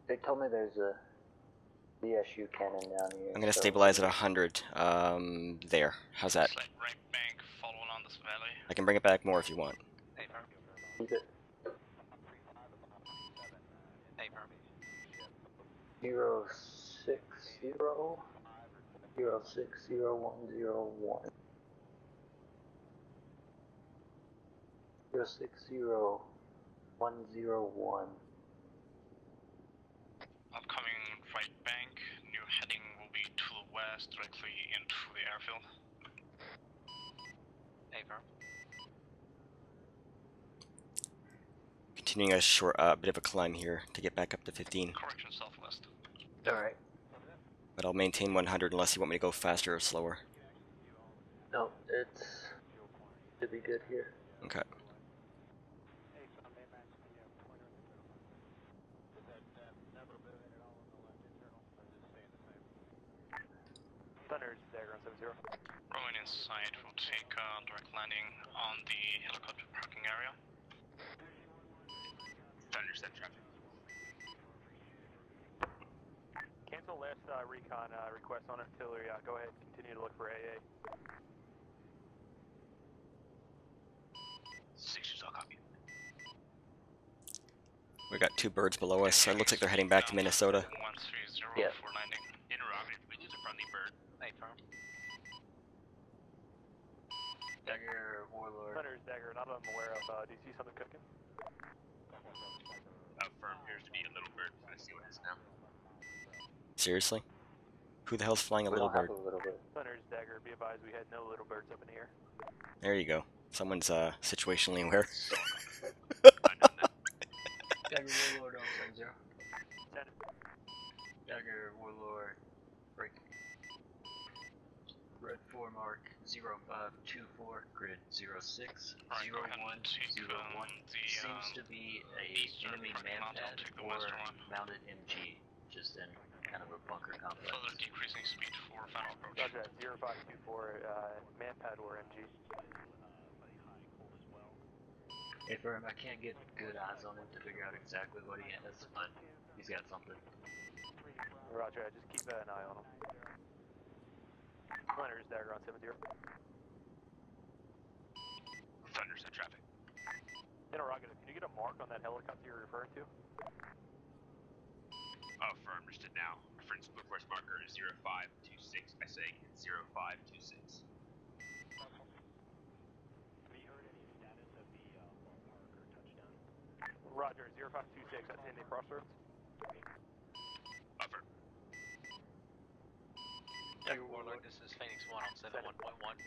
They told me there's a BSU cannon down here. I'm gonna so- stabilize at 100. There. How's that? Right bank following on this valley. I can bring it back more if you want. Keep it. 060 060-101 060-101. Upcoming right bank. New heading will be to the west, directly into the airfield. Continuing a short, bit of a climb here to get back up to 15. Correction, southwest. Alright. But I'll maintain 100 unless you want me to go faster or slower. No, it's should be good here. Okay. Thunder's Dagger on 7-0. Rolling inside, we'll take direct landing on the helicopter parking area. Understand traffic. Cancel last recon request on artillery. Go ahead, continue to look for AA. 6 all copy. We got 2 birds below us. It looks like they're heading back to Minnesota. 130 Yeah. for landing. Interrogative, we lose a friendly bird. Dagger Warlord. Thunder's Dagger, not that I'm aware of. Do you see something cooking? Firm appears to be a little bird. Let's see what it is now. Seriously? Who the hell's flying a We little don't have bird? a little bit. Thunder's Dagger, be advised we had no little birds up in the air. There you go. Someone's situationally aware. Dagger Warlord on 7-0. Dagger Warlord. Break. Red 4 mark 0524, grid 06, 0101. Seems to be a enemy manpad or mounted MG, just in kind of a bunker complex. Further decreasing speed for final approach. Roger that, 0524, manpad or MG. Hey, firm, I can't get good eyes on him to figure out exactly what he has, but he's got something. Roger that, just keep an eye on him. Thunder's Dagger on 7-0. Thunder's in traffic. Interrogative, can you get a mark on that helicopter you're referring to? Firm, just it now. Reference Blue Force marker is 0526. I say 0526. Have you heard any status of the ballpark or touchdown? Roger, 0526, that's in the crossroads. Buffer. Decker Warlord, this is Phoenix 1 on 71.1.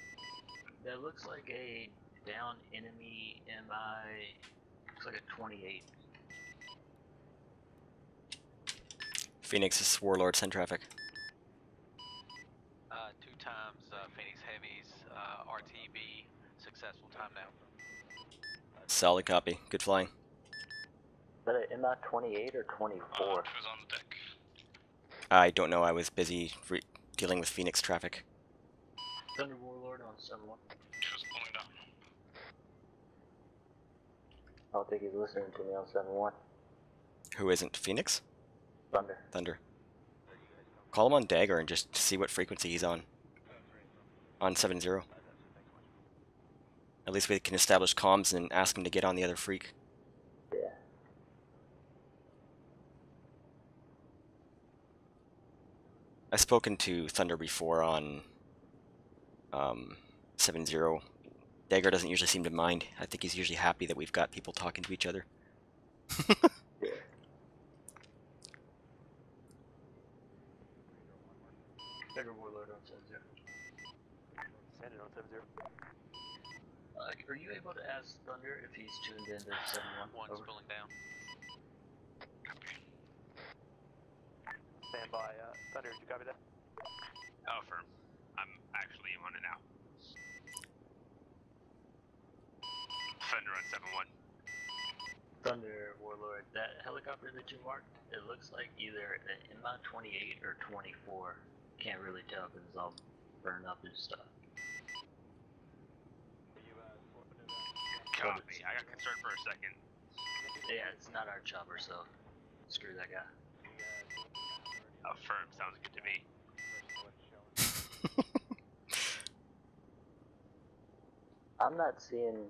That looks like a down enemy MI. Looks like a 28. Phoenix is Warlord, send traffic. 2 times Phoenix Heavies, RTB, successful time now. Solid copy. Good flying. Is that an MI 28 or 24? Who's on the deck? I don't know. I was busy dealing with Phoenix traffic. Thunder Warlord on 7-1. Who's pulling down? I don't think he's listening to me on 7-1. Who isn't? Phoenix? Thunder. Thunder. Call him on Dagger and just see what frequency he's on. On 7-0. At least we can establish comms and ask him to get on the other freak. Yeah. I've spoken to Thunder before on 7-0. Dagger doesn't usually seem to mind. I think he's usually happy that we've got people talking to each other. Yeah. Decker Warlord on 7-0. Standing on 70. Are you able to ask Thunder if he's tuned in to 7-1? One's Over. pulling down. Stand by, Thunder, did you copy that? Affirm. I'm actually on it now. Thunder on 7-1. Thunder Warlord, that helicopter that you marked, it looks like either an MI 28 or 24. Can't really tell because it's all burned up and stuff. Copy. I got concerned for a second. Yeah, it's not our chopper, so screw that guy. Affirm. Sounds good to me. I'm not seeing.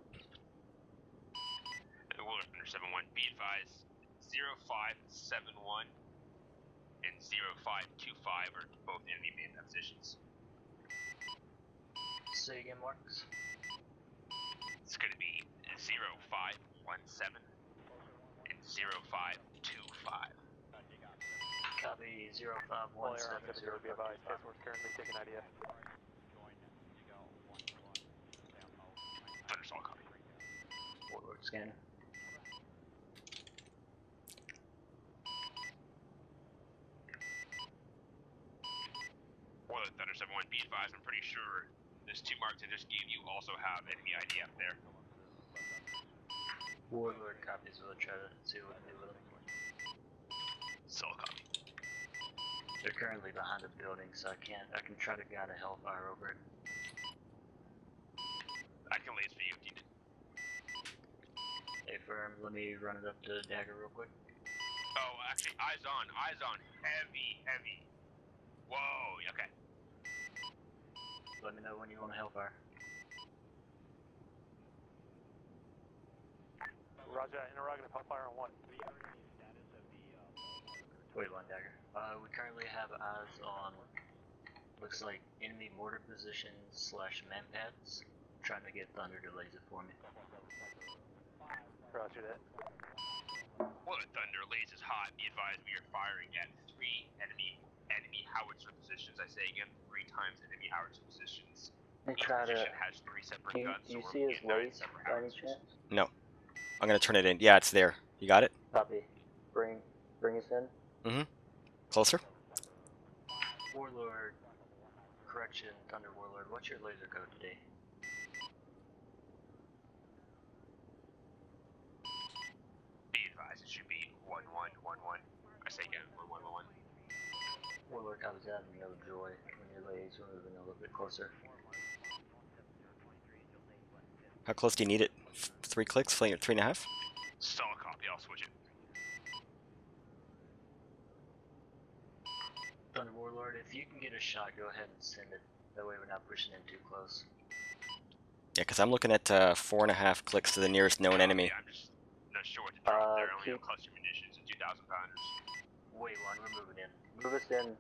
Warlord Thunder 7-1. Be advised. 0571 and 0525 are both enemy main positions. Say again, Marks. It's going to be 0517 and 0525. Copy All air on 70, 0517. be advised. Task force currently taking IDF. Thunder's all copy. Warlord scanner. Warlord Thunder 7-1, be advised, I'm pretty sure those 2 marks I just gave you also have enemy IDF there. Warlord copies. We'll try to see what we do with them. Still a copy. They're currently behind a building, so I can try to guide a hellfire over it. I can lace for you if you did. Hey, firm, let me run it up to Dagger real quick. Oh, actually, eyes on. Heavy. Whoa, okay. Let me know when you want a hellfire. Roger, interrogative, hellfire on 1. Wait one, Dagger. We currently have eyes on, looks like enemy mortar positions / manpads. Trying to get Thunder to laser for me. Roger that. Warlord Thunder lasers hot. Be advised, we are firing at 3 enemy howitzer positions. I say again, 3 times enemy howitzer positions. Let me Each try to. position has 3 separate Do guns. you so see we're his looking at 9 lace separate by any howitzers. chance? No. I'm gonna turn it in. Yeah, it's there. You got it? Copy. Bring us in. Mm-hmm. Closer? Warlord, correction, Thunder Warlord, what's your laser code today? Be advised, it should be 1111. I say again, 1111. Warlord copies that, no joy. When your lays, we're moving a little bit closer. How close do you need it? 3 clicks? 3.5? Still a copy, I'll switch it. Thunder Warlord, if you can get a shot, go ahead and send it. That way we're not pushing in too close. Yeah, because I'm looking at 4.5 clicks to the nearest known enemy. Yeah, I'm just not sure what to drop there. I only keep- have cluster munitions and 2,000 pounders. Wait one, we're moving in. Move us in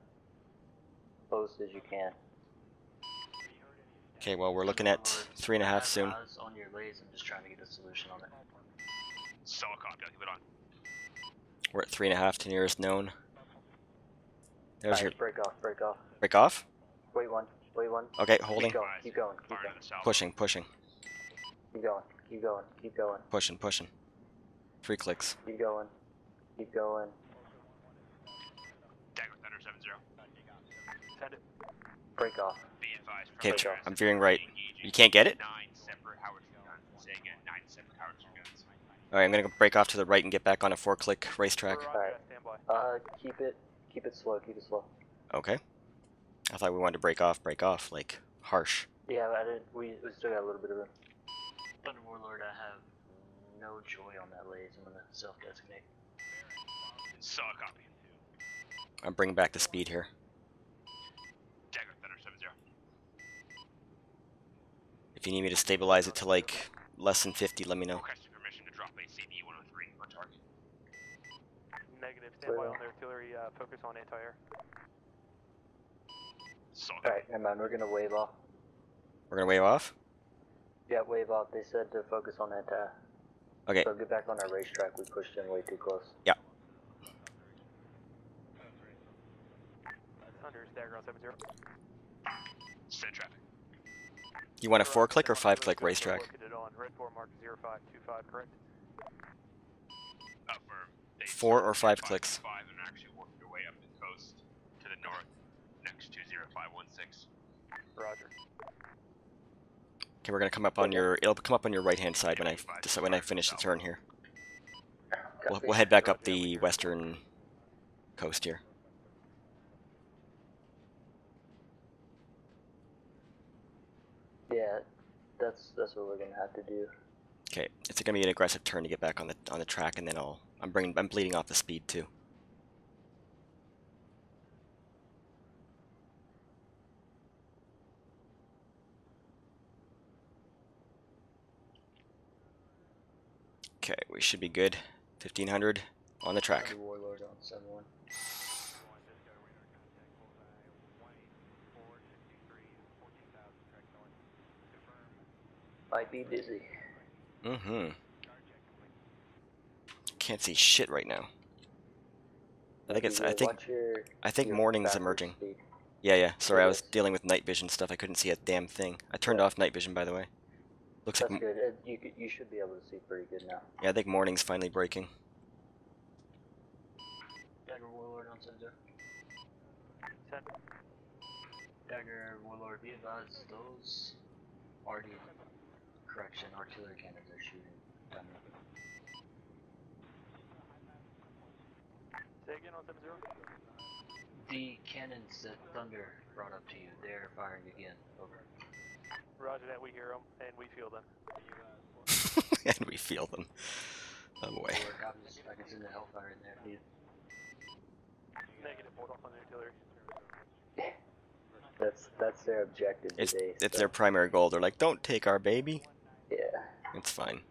close as you can. Okay, well, we're looking at 3.5 soon. Eyes on your lays, I'm just trying to get a solution on it. Still a copy, I'll keep it on. We're at 3.5 to nearest known. There's your... break off, break off. Break off? Wait one. Okay, holding. Keep going, keep going, keep Fire going. to the south. Pushing, pushing. Keep going, keep going, keep going, Pushing, pushing. 3 clicks. keep going, keep going. Dagger Thunder 7-0. Send it. Break off. Be advised. Okay, Break off. I'm veering right. You can't get it? 9 separate howitzer guns. Say again, 9 separate howitzer guns. Alright, I'm gonna go break off to the right and get back on a 4-click racetrack. Alright. Keep it slow, keep it slow. Okay. I thought we wanted to break off, like, harsh. Yeah, we still got a little bit of room. Thunder Warlord, I have no joy on that laze. I'm gonna self-designate. Solid copy. I'm bringing back the speed here. Dagger Thunder 7-0. If you need me to stabilize it to, like, less than 50, let me know. Requesting permission to drop a CD-103 on target. Negative. Stand by on the artillery. Focus on anti-air. Solid copy. Alright, never mind, we're gonna wave off. We're gonna wave off? Yeah, wave off. They said to focus on anti. Okay. So get back on our racetrack. We pushed in way too close. Yeah. Thunder, stagger on 7-0. Send traffic. You want a 4-click or 5-click racetrack? Located on red 4 mark 0525, correct? Affirm. 4 or 5 clicks? 5 and actually working their way up the coast to the north, next to 0516. Roger. Okay, we're gonna come up on your... It'll come up on your right-hand side when I finish the turn here. We'll head back up the western coast here. Yeah, that's what we're gonna have to do. Okay, it's gonna be an aggressive turn to get back on the track, and then I'm bleeding off the speed too. Okay, we should be good. 1500 on the track. Thunder Warlord on 7-1. Might be busy. Mm-hmm. Can't see shit right now. I think morning's emerging. Speed. Yeah. Sorry, I was Yes. dealing with night vision stuff. I couldn't see a damn thing. I turned off night vision, by the way. Looks That's like good. You should be able to see pretty good now. yeah, I think morning's finally breaking. Dagger Warlord on 7-0. Send. Dagger Warlord, be advised, those already correction artillery cannons are shooting down there. Say again on 7-0. The cannons that Thunder brought up to you, they're firing again. Over. Roger that, we hear them, and we feel them. And we feel them. Oh boy. I can send the Hellfire in there if needed. Negative, hold off on the artillery. That's their objective today. It's so. their primary goal. They're like, don't take our baby. Yeah. It's fine.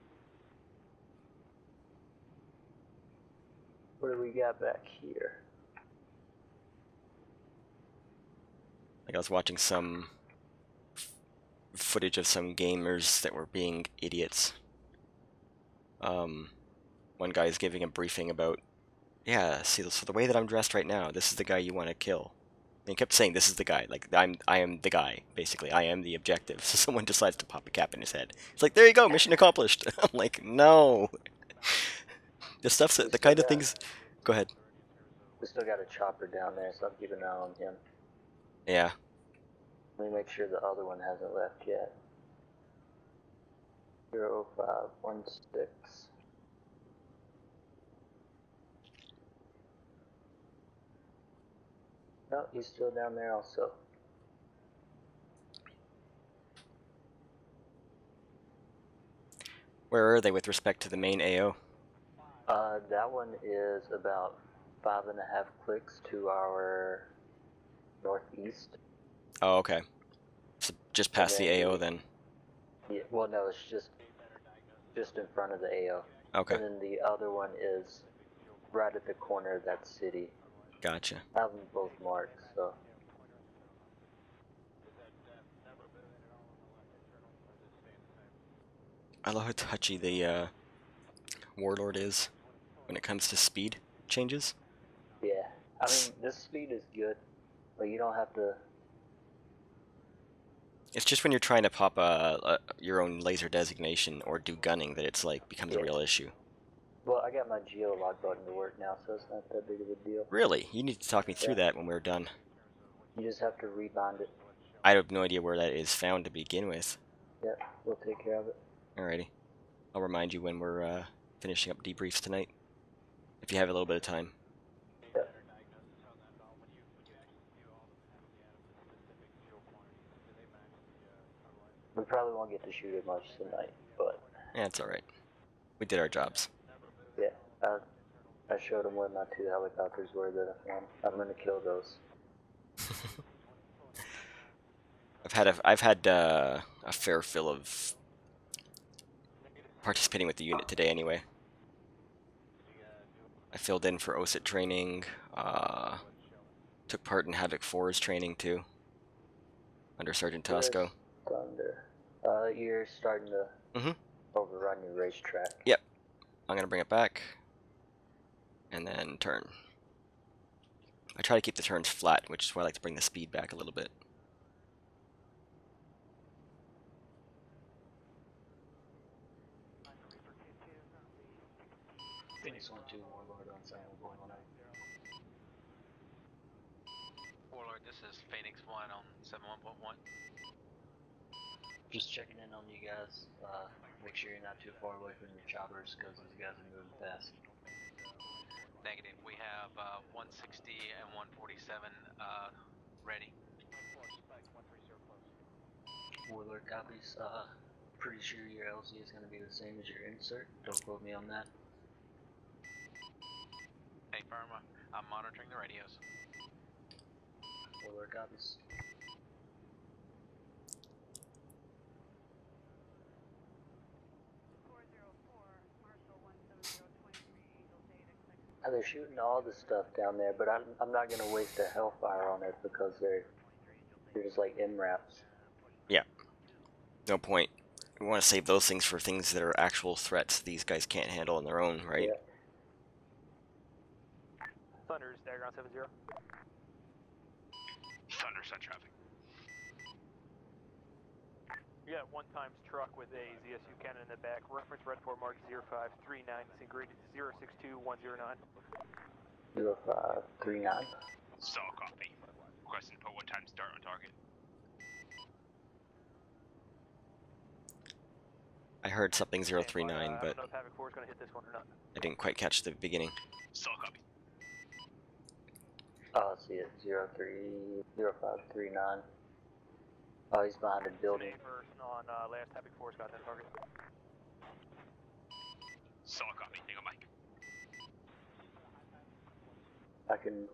What do we got back here? Like I was watching some footage of some gamers that were being idiots. One guy's giving a briefing about, yeah, see, so the way that I'm dressed right now, this is the guy you want to kill. And he kept saying, this is the guy, like, I am the guy, basically. I am the objective. So someone decides to pop a cap in his head. It's like, there you go, mission accomplished. I'm like, no. The stuff's, the kind of things... Go ahead. We still got a chopper down there, so I'm keeping an eye on him. Yeah. Let me make sure the other one hasn't left yet. 0516. No, he's still down there also. Where are they with respect to the main AO? That one is about 5.5 clicks to our northeast. Oh, okay. So just past the AO then. Yeah, well, no, it's just in front of the AO. Okay. And then the other one is right at the corner of that city. Gotcha. I have them both marked, so. I love how touchy the Warlord is when it comes to speed. changes? Yeah. I mean, this speed is good, but you don't have to. It's just when you're trying to pop your own laser designation or do gunning that it's like becomes a real issue. Well, I got my geolock button to work now, so it's not that big of a deal. Really? You need to talk me through that when we're done. You just have to rebind it. I have no idea where that is found to begin with. Yeah, we'll take care of it. Alrighty. I'll remind you when we're finishing up debriefs tonight. If you have a little bit of time. Yep. We probably won't get to shoot it much tonight, but... Yeah, it's alright. We did our jobs. Yeah, I showed them where my 2 helicopters were that I found. I'm gonna kill those. I've had a fair fill of participating with the unit today anyway. I filled in for OCT training, took part in Havoc 4's training too, under Sergeant Tosco. Thunder. You're starting to overrun your racetrack. Yep. I'm gonna bring it back, and then turn. I try to keep the turns flat, which is why I like to bring the speed back a little bit. Phoenix 1-2, Warlord on silent going on out. Warlord, this is Phoenix 1 on 71.1. Just checking in on you guys. Make sure you're not too far away from your choppers because these guys are moving fast. Negative. We have 160 and 147 ready. Warlord copies. Pretty sure your LZ is going to be the same as your insert. Don't quote me on that. Hey, firm. I'm monitoring the radios. Warlord copies. They're shooting all the stuff down there, but I'm not gonna waste a hellfire on it because they're just like MRAPs. Yeah. No point. We want to save those things for things that are actual threats these guys can't handle on their own, right? Yeah. Thunder's dagger on 70. Thunder, send traffic. You got 1 times truck with a ZSU cannon in the back. Reference red 4 mark 0539. Ingredient 062109. 0539. So copy. Requesting put 1 times dart on target. I heard something 039, I but don't know if Havoc 4 is going to hit this one or not. I didn't quite catch the beginning. So copy. Oh, I see it. 0539. Oh, he's behind a building. First on last Havoc 4's got that target. So copy. Hang on, Mike. I can.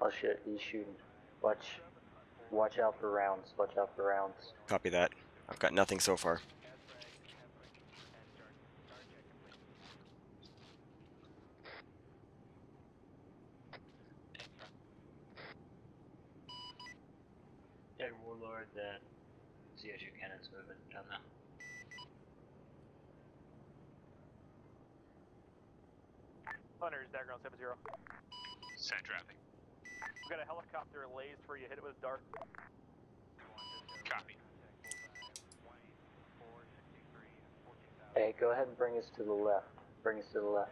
Oh shit, he's shooting. Watch out for rounds. Watch out for rounds. Copy that. I've got nothing so far. Tell Warlord that CSU cannon's moving down now. Thunder's dagger on 70. Send traffic. We got a helicopter lased for you. Hit it with a dart. Copy. Hey, go ahead and bring us to the left. Bring us to the left.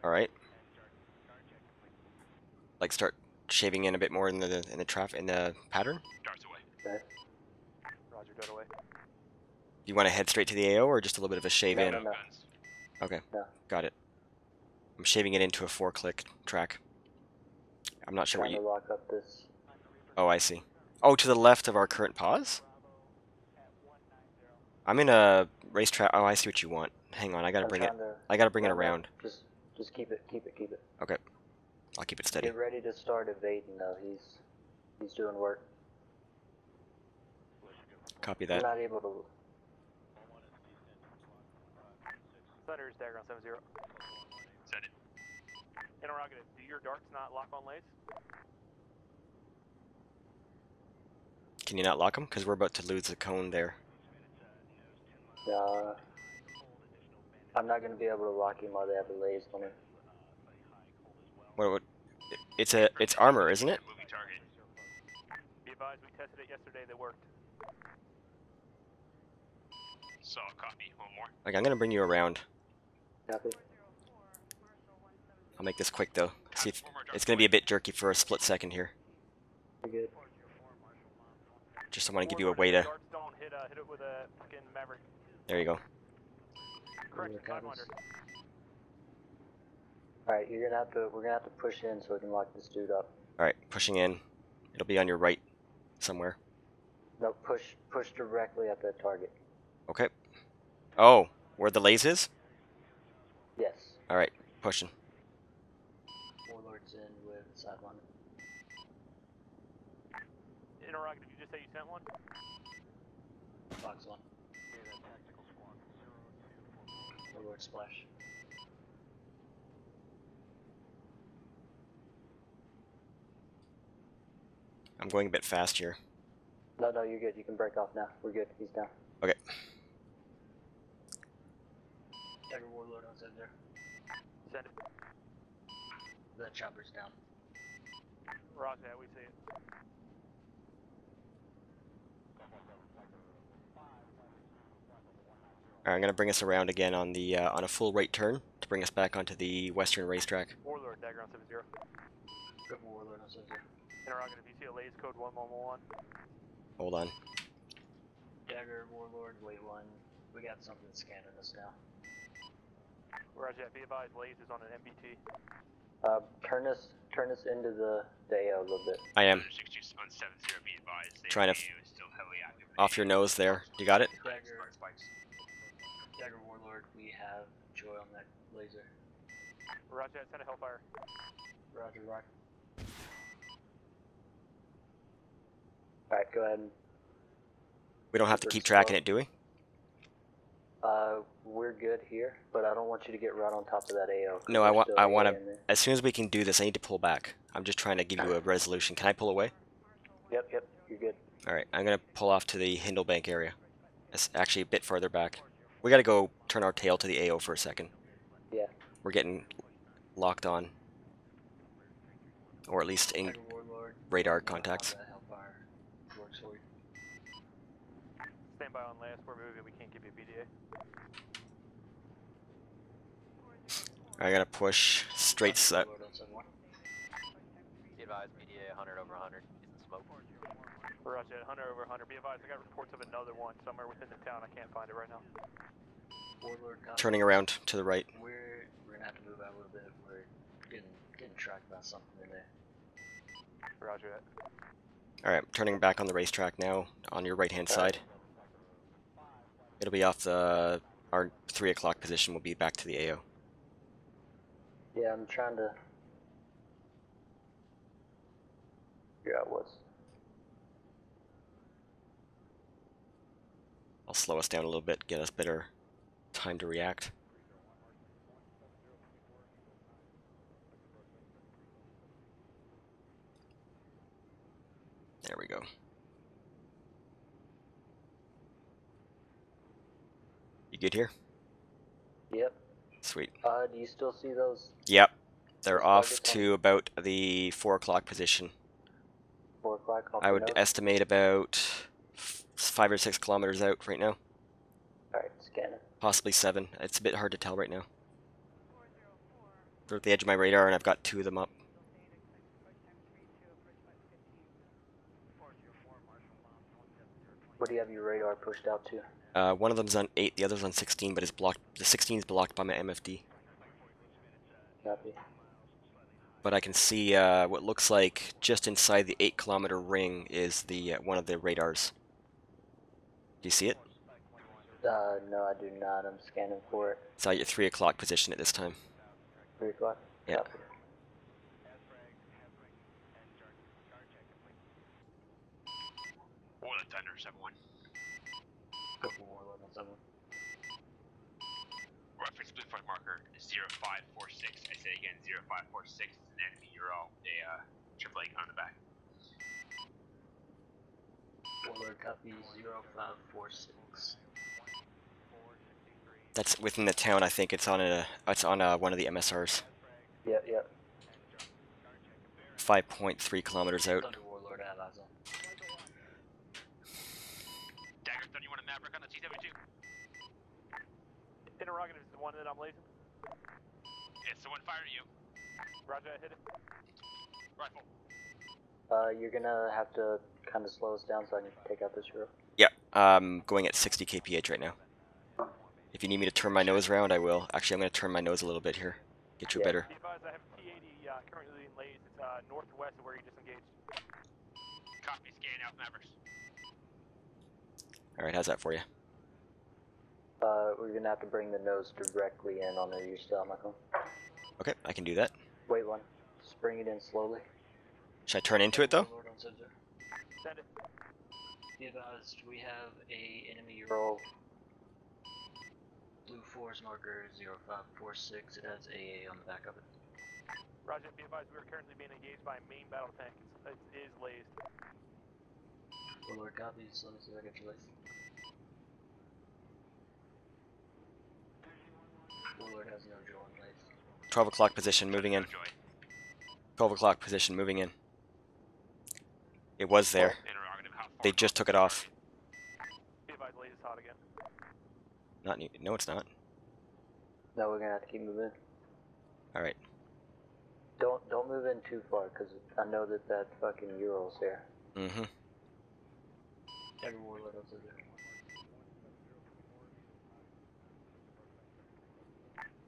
All right. Like start shaving in a bit more in the traffic in the pattern. Darts away. Okay. Roger, dart away. You want to head straight to the AO or just a little bit of a shave in? No. Guns. Okay. No. Got it. I'm shaving it into a 4-click track. I'm not sure what Trying to you. lock up this. Oh, I see. Oh, to the left of our current pause? I'm in a racetrack. Oh, I see what you want. Hang on, I gotta bring it. I gotta bring it around. Just keep it. Okay. I'll keep it steady. Get ready to start evading though. He's doing work. Copy I'm that. not able to. Thunder's dagger on 70. Send it. Interrogative. Do your darts not lock on lays? Can you not lock them? Because we're about to lose the cone there. I'm not gonna be able to lock him while they have the lays on him. What? It's armor, isn't it? Moving target. Be advised, we tested it yesterday, they worked. So, copy. One more. Like, I'm gonna bring you around. Copy. I'll make this quick though. See if it's gonna be a bit jerky for a split second here. We're good. Just want to give you a way to. Darts don't hit it with a fucking Maverick. There you go. Correction, Sidewinder. Alright, we're gonna have to push in so we can lock this dude up. All right, pushing in. It'll be on your right somewhere. No, push directly at the target. Okay. Oh, where the laze is? Yes. All right, pushing. Warlord's in with Sidewinder. Interrogative, you just say you sent one? Fox 1. Warlord splash. I'm going a bit fast here. No, you're good. You can break off now. We're good. He's down. Okay. Dagger Warlord on send there. Send it. The chopper's down. Roger that, we see it. All right, I'm gonna bring us around again on the on a full right turn to bring us back onto the western racetrack. Warlord, Dagger on 70. Good Warlord on send there. Interrogative, you see a laze code 1111. Hold on. Dagger Warlord, wait one. We got something scanning us now. Roger that, be advised, laze is on an MBT. Turn us into the AO a little bit. I am. 60 on 70, be advised. The Trying to AU is still heavily active. Off your nose there. You got it? Dagger Warlord, we have Joy on that laser. Roger that, send a Hellfire. Roger, rock. Alright, go ahead and... We don't have to keep tracking it, do we? We're good here, but I don't want you to get right on top of that AO. No, I want to. As soon as we can do this, I need to pull back. I'm just trying to give you a resolution. Can I pull away? Yep, you're good. Alright, I'm gonna pull off to the Hindlebank area. It's actually a bit farther back. We gotta go turn our tail to the AO for a second. Yeah. We're getting locked on. Or at least in radar contacts. Stand by on last, we're moving, we can't give you a BDA. I gotta push straight south. Be advised, BDA 100 over 100 in the smoke. Roger that, 100 over 100. Be advised, I got reports of another one somewhere within the town. I can't find it right now. Turning around to the right. We're gonna have to move out a little bit. We're getting tracked by something in there. Roger that. Alright, turning back on the racetrack now, on your right hand side. It'll be off the... our 3 o'clock position will be back to the AO. Yeah, I'm trying to figure out what's... I'll slow us down a little bit, get us better time to react. There we go. You good here? Yep. Sweet. Do you still see those? Yep. They're those off targets to about the 4 o'clock position. 4 o'clock off I the would nose? estimate about 5 or 6 kilometers out right now. Alright, scan it. Possibly 7. It's a bit hard to tell right now. They're at the edge of my radar and I've got 2 of them up. What do you have your radar pushed out to? One of them's on 8, the other's on 16, but it's blocked. The 16 is blocked by my MFD. Copy. But I can see what looks like just inside the 8-kilometer ring is the one of the radars. Do you see it? No, I do not. I'm scanning for it. It's at your 3 o'clock position at this time. 3 o'clock? Yeah. Copy. Warlord Thunder 7-1. Reference blue front marker 0546. I say again 0546 is an enemy Euro. A triple A on the back. Warlord copy 0546. That's within the town. I think it's on one of the MSRs. Yep. 5.3 kilometers out. Thunder Warlord at eyes on. Dagger, don't you want a Maverick on the T-72? Interrogative is the one that I'm lasing. It's the one firing you. Roger, I hit it. Rifle. You're gonna have to kind of slow us down so I can take out this rope. Yeah, I'm going at 60 kph right now. If you need me to turn my nose around, I will. Actually, I'm going to turn my nose a little bit here. Get you Yeah. better. Be advised, I have a P-80 currently in lays. It's northwest of where you disengaged. Copy, scan out Mavericks. Alright, how's that for you? We're gonna have to bring the nose directly in on your stomach. Okay, I can do that. Wait one. Just bring it in slowly. Should I turn into it, though? Warlord on sensor. Send it. Be advised, we have a enemy Euro. Blue Force marker 0546. It has AA on the back of it. Roger, be advised, we are currently being engaged by a main battle tank. It is lased. Warlord copies. Let me see if I get your list. Warlord has no joy in place. 12 o'clock position, moving in. Joy. 12 o'clock position, moving in. It was there. Interrogative, how far They just took it off. Be advised, lays is hot again. Not no, it's not. No, we're gonna have to keep moving. Alright. Don't move in too far, cause I know that fucking Euro's here. Mm-hmm. Every Warlord on sensor.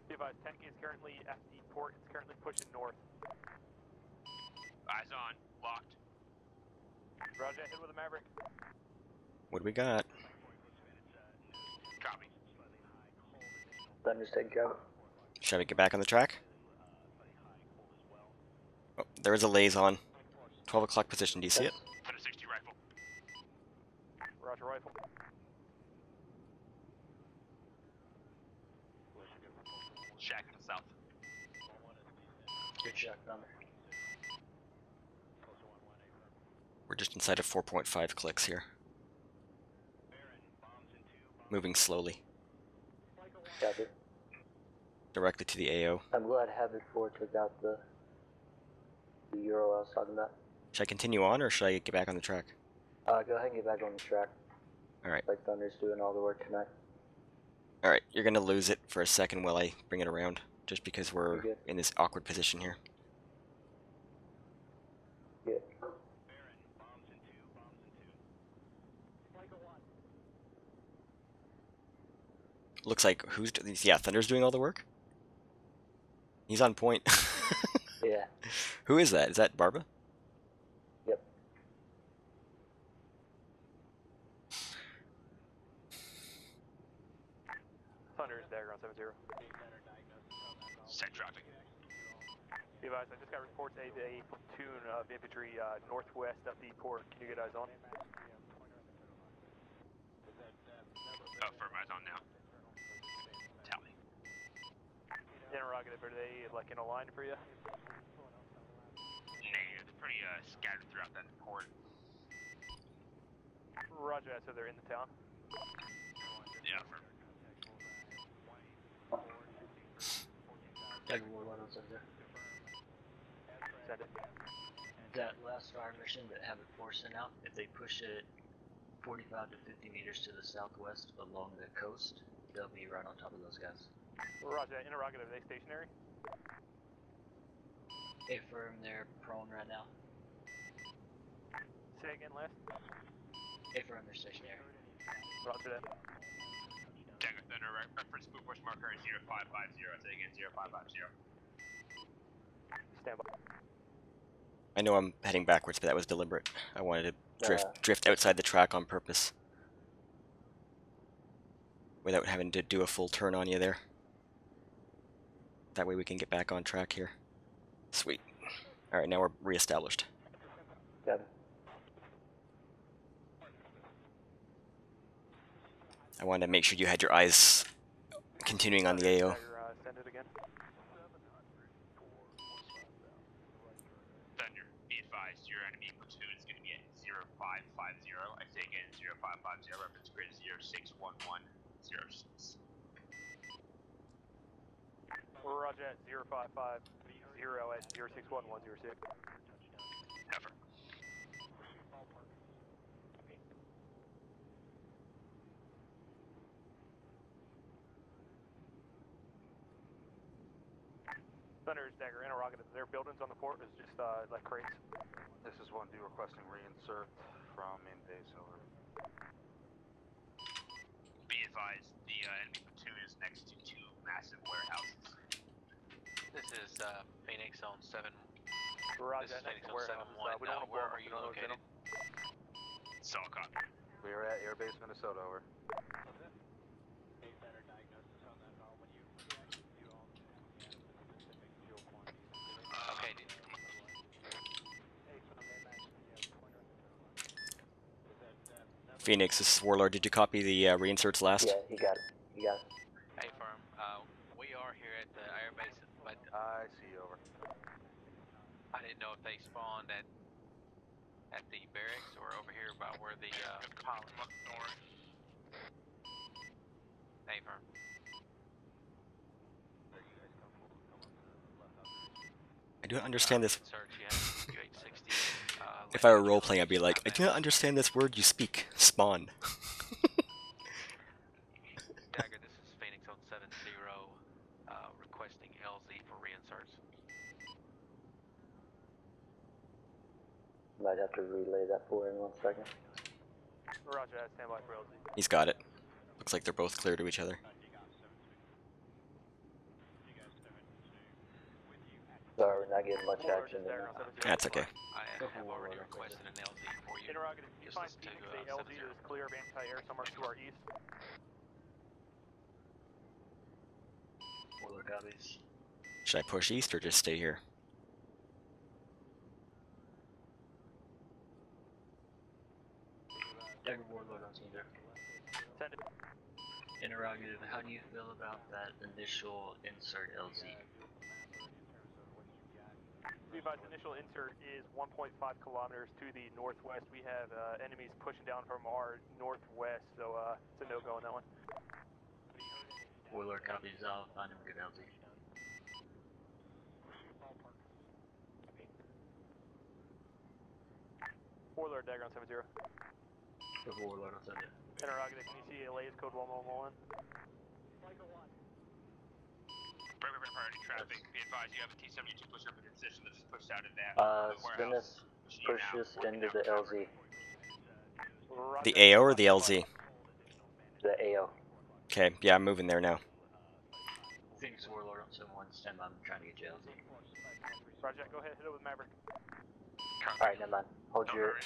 Be advised, tank is currently at the port. It's currently pushing north. Eyes on. Locked. Roger, hit with a Maverick. What do we got? Copy. Thunder's taking care of it. Shall we get back on the track? Oh, there is a lays on. 12 o'clock position, do you see it? Thunder 60 rifle. Roger, rifle. Shack to the south. Good shot, Thunder. We're just inside of 4.5 clicks here. Moving slowly. Copy. Directly to the AO. I'm glad Habit 4 took out the Euro I was talking about. Should I continue on or should I get back on the track? Go ahead and get back on the track. Alright. Like Thunder's doing all the work tonight. Alright, you're gonna lose it for a second while I bring it around. Just because we're Okay. in this awkward position here. Yeah. Looks like yeah, Thunder's doing all the work? He's on point. Yeah. Who is that? Is that Barba? Yep. Thunder is dagger on 70. Set traffic. Be advised, I just got reports a platoon of infantry northwest of the port. Can you get eyes on? Oh, firm eyes on now. Tally. Interrogative, are they like in a line for you? Nah, it's pretty scattered throughout that port. Roger that, so they're in the town. Yeah, firm. Every Warlord on sensor. Send it. That last fire mission that Habit 4 sent out, if they push it 45 to 50 meters to the southwest along the coast, they'll be right on top of those guys. Roger that. Interrogative, are they stationary? Affirm, they're prone right now. Say again, last. Affirm, they're stationary. Roger that. Dagger Thunder, reference boot force marker 0550. Say again, 0550. Stand by. I know I'm heading backwards, but that was deliberate. I wanted to drift outside the track on purpose. Without having to do a full turn on you there. That way we can get back on track here. Sweet. Alright, now we're re-established. Got it. I wanted to make sure you had your eyes continuing on the AO. Dagger, send it again. Thunder, be advised, your enemy platoon is going to be at 0550. I say again, 0550, reference grid 061106. Roger at 0550 at 061106. Heifer. Thunder's Dagger, interrogative. Are there buildings on the port? Is it just like crates? This is 1D requesting reinsert from in base, over. Be advised, the enemy platoon is next to two massive warehouses. This is Phoenix on 7. Roger, This is next Phoenix to on warehouse. 7-1. We don't want to Where blow are you up, located? So copy. We are at Airbase Minnesota, over. Okay. Phoenix, this is Warlord. Did you copy the reinserts last? Yeah, he got it. He got it. Hey, firm. We are here at the airbase, but I see, over. I didn't know if they spawned at the barracks or over here by where the pilot. North. Hey, firm. I don't understand this. Search, you have UH-60. If I were role-playing, I'd be like, I do not understand this word you speak. Spawn. Dagger, this is Phoenix on 7-0, requesting LZ for reinserts. Might have to relay that for in 1 second. Roger, stand by for LZ. He's got it. Looks like they're both clear to each other. Sorry, we're not getting much action in that. That's okay. I have already requested an LZ for you. Interrogative, you Just find listen to, Phoenix 8 LZ 7-0. is clear of anti-air somewhere to our east. Warlord copies. Should I push east or just stay here? Dagger Warlord on Tinder. Send it. Interrogative, how do you feel about that initial insert LZ? Be advised, initial insert is 1.5 kilometers to the northwest. We have enemies pushing down from our northwest, so it's a no-go on that one. Warlord copies, I'll find him good LZ. Warlord Dagger on 7-0. Warlord on Tinder. Interrogative, can you see LA's code 1111? Priority traffic. Be advised, you have a T-72 pushed up in position that just pushed out of that Spin warehouse. us, push us into the LZ. The AO or the LZ? The AO. Okay, yeah, I'm moving there now. Phoenix Warlord on 7-1, stand by, I'm trying to get you LZ. Roger, go ahead, hit it with Maverick. Alright, never mind. Hold your...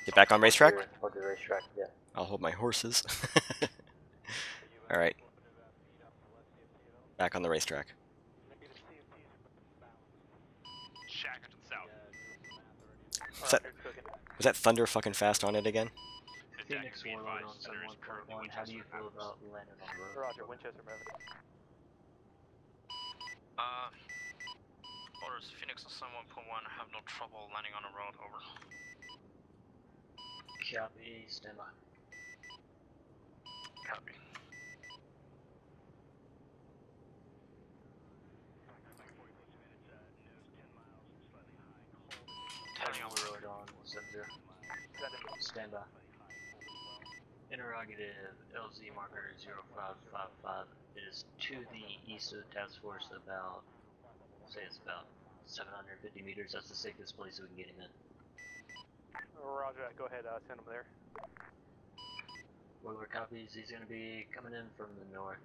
Get back on racetrack? Hold your racetrack, yeah. I'll hold my horses. Alright. Back on the racetrack. Shack to the south. Was that thunder fucking fast on it again? Phoenix Warlord on 7-1.1, how do you feel about landing on the road? Roger, Winchester, Maverick. Orders Phoenix on 7-1.1, have no trouble landing on the road, over. Copy, stand by. Copy. Warlord on 7-0. Stand by. Interrogative, LZ marker 0555. It is to the east of the task force, about, say it's about 750 meters. That's the safest place we can get him in. Roger, go ahead, send him there. Warlord copies, he's going to be coming in from the north.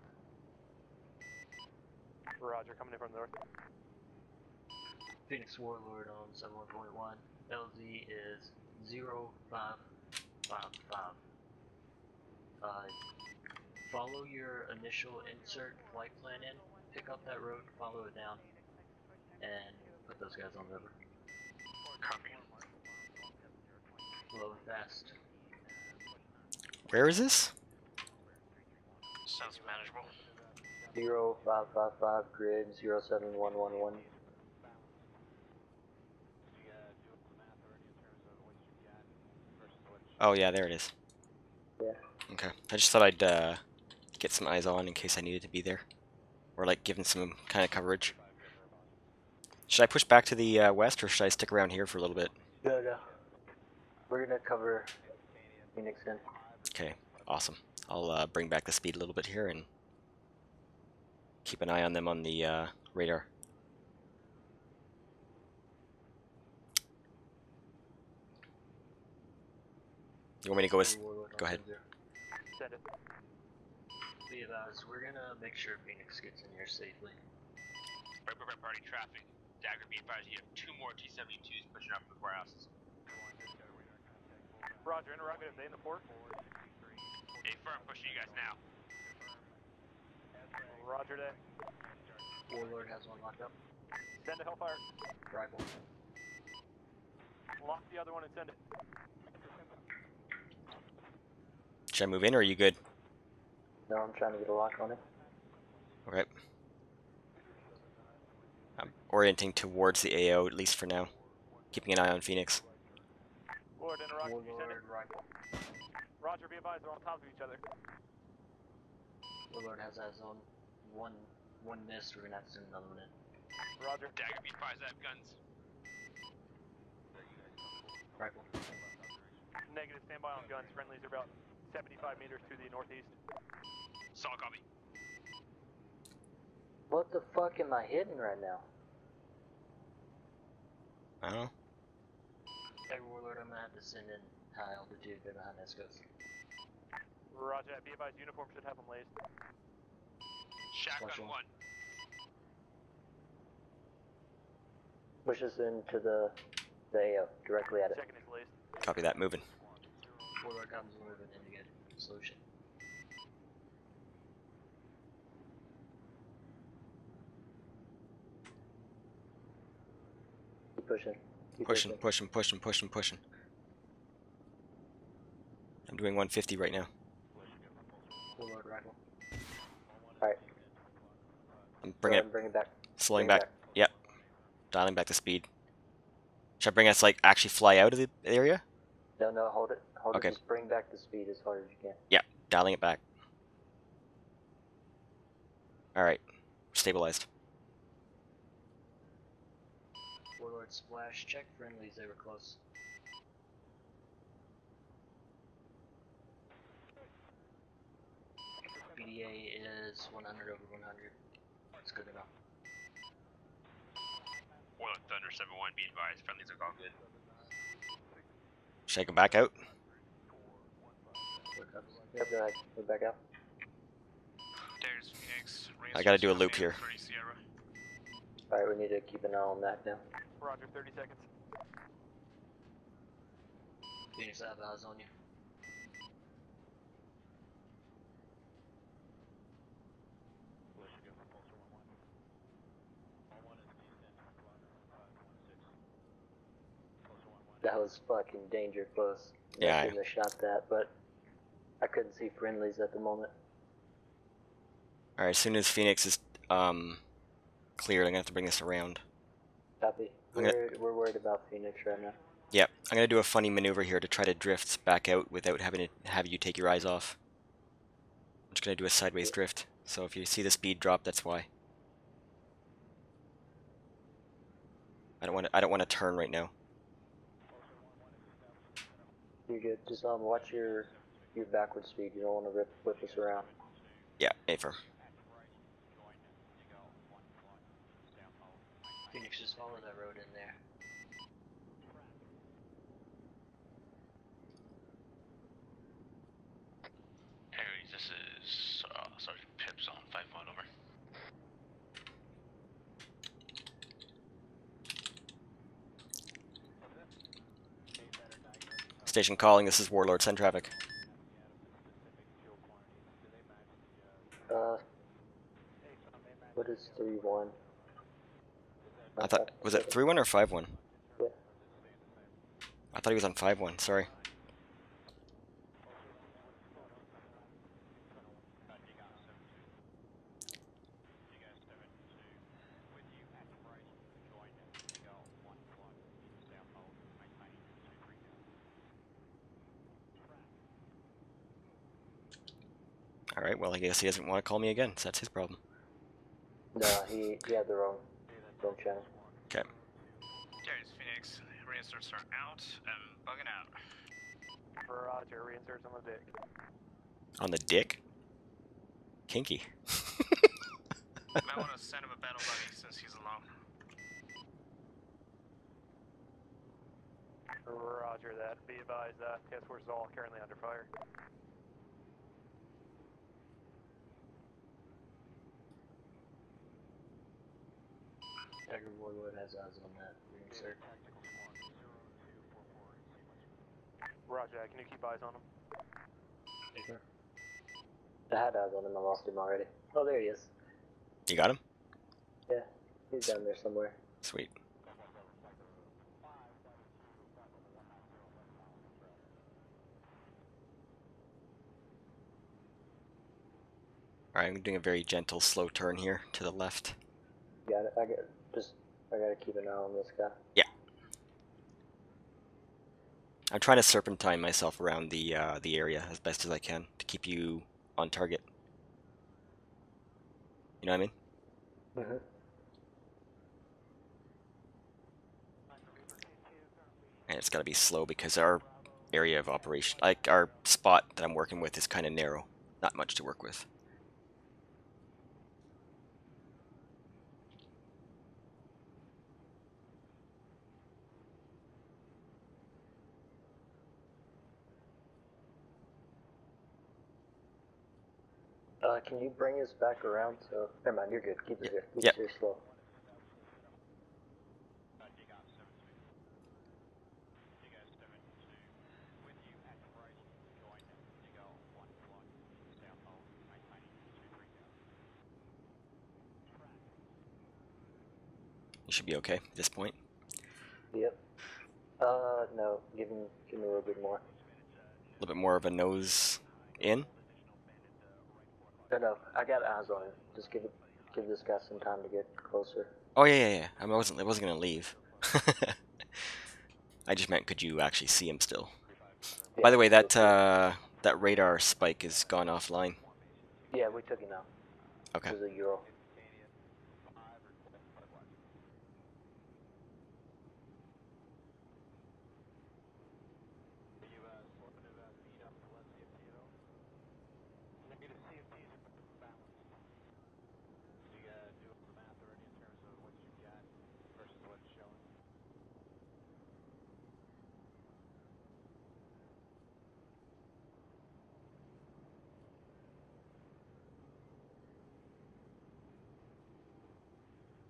Roger, coming in from the north. Phoenix Warlord on 71.1. LZ is 0555. Follow your initial insert flight plan in, pick up that road, follow it down, and put those guys on the river. Copy. Low and fast. Where is this? Sounds manageable. 0555 grid 07111. Oh yeah, there it is. Yeah. Okay, I just thought I'd get some eyes on in case I needed to be there. Or like giving some kind of coverage. Should I push back to the west or should I stick around here for a little bit? No. We're gonna cover Phoenix in. Okay, awesome. I'll bring back the speed a little bit here and keep an eye on them on the radar. You want me to go with? Go ahead. Send it. We're gonna make sure Phoenix gets in here safely. Right, party traffic. Dagger, be advised, you have 2 more T-72s pushing up the warehouses. Roger, interrogative, they in the port? Affirm, pushing you guys now. Roger that. Warlord has one locked up. Send a Hellfire. Rifle. Lock the other one and send it. Should I move in or are you good? No, I'm trying to get a lock on it. Okay. I'm orienting towards the AO, at least for now. Keeping an eye on Phoenix. Lord, interrogative, you send it? Rifle. Roger, be advised, they're on top of each other. Warlord has his own. One missed, we're gonna have to send another one in. Roger. Dagger, be advised, I have guns. Rifle. Negative, stand by on guns. Friendlies are about 75 meters to the northeast. Solid copy. What the fuck am I hitting right now? I don't know. Hey, Warlord, I'm gonna have to send in high altitude behind Escos. Roger, be advised, uniform should have them laced. Shotgun 1. Push us into the AO, directly at it. Second is laced. Copy that, moving. Warlord comes moving in to get solution. Keep pushing. Keep Pushing. I'm doing 150 right now. Warlord rifle. Alright. I'm Bring it back. slowing Bring it back. Yep. Dialing back the speed. Should I bring us, like, actually fly out of the area? No, hold it. Okay. Just bring back the speed as hard as you can. Yeah, dialing it back. Alright. Stabilized. Warlord splash, check friendlies, they were close. BDA is 100 over 100. It's good enough. Warlord Thunder 7-1, be advised, friendlies are all good. Should I go back out? Yep, go ahead. Go back out. There's Phoenix. I gotta do a loop here. Alright, we need to keep an eye on that now. Roger, 30 seconds. Phoenix, I have eyes on you. That was fucking danger close. Yeah, I shouldn't have shot that, but I couldn't see friendlies at the moment. Alright, as soon as Phoenix is cleared, I'm gonna have to bring this around. Copy. We're worried about Phoenix right now. Yep, I'm gonna do a funny maneuver here to try to drift back out without having to have you take your eyes off. I'm just gonna do a sideways drift. So if you see the speed drop, that's why. I don't want to turn right now. You're good. Just watch your backward speed. You don't want to whip us around. Yeah, affirm. Phoenix, just follow that road in there. Aries, this is Sergeant Pips on 5-1, over. Station calling, this is Warlord, send traffic. What is 3-1? I thought, was it 3-1 or 5-1? Yeah. I thought he was on 5-1, sorry. Alright, well I guess he doesn't want to call me again, so that's his problem. No, he had the wrong channel. Okay. There's Phoenix. inserts are out and bugging out. Roger, reinserts on the dick. On the dick? Kinky. Might want to send him a battle buddy since he's alone. Roger that. Be advised, task force is all currently under fire. Tiger Warlord has eyes on that reinsert. Roger, can you keep eyes on him? Sure. I had eyes on him, I lost him already. Oh, there he is. You got him? Yeah, he's down there somewhere. Sweet. Alright, I'm doing a very gentle, slow turn here to the left. Got it. I gotta keep an eye on this guy. Yeah. I'm trying to serpentine myself around the area as best as I can to keep you on target. You know what I mean? Mm-hmm. And it's got to be slow because our area of operation, like our spot that I'm working with, is kind of narrow. Not much to work with. Can you bring us back around? So, never mind, you're good. Keep it here. Keep Yep. it here slow. You should be okay at this point. Yep. No. Give me a little bit more. A little bit more of a nose in. No, I got eyes on him. Just give this guy some time to get closer. Oh yeah. I wasn't gonna leave. I just meant, could you actually see him still? Yeah, By the way, that that radar spike is gone offline. yeah, we took him out. Okay. It was a Euro.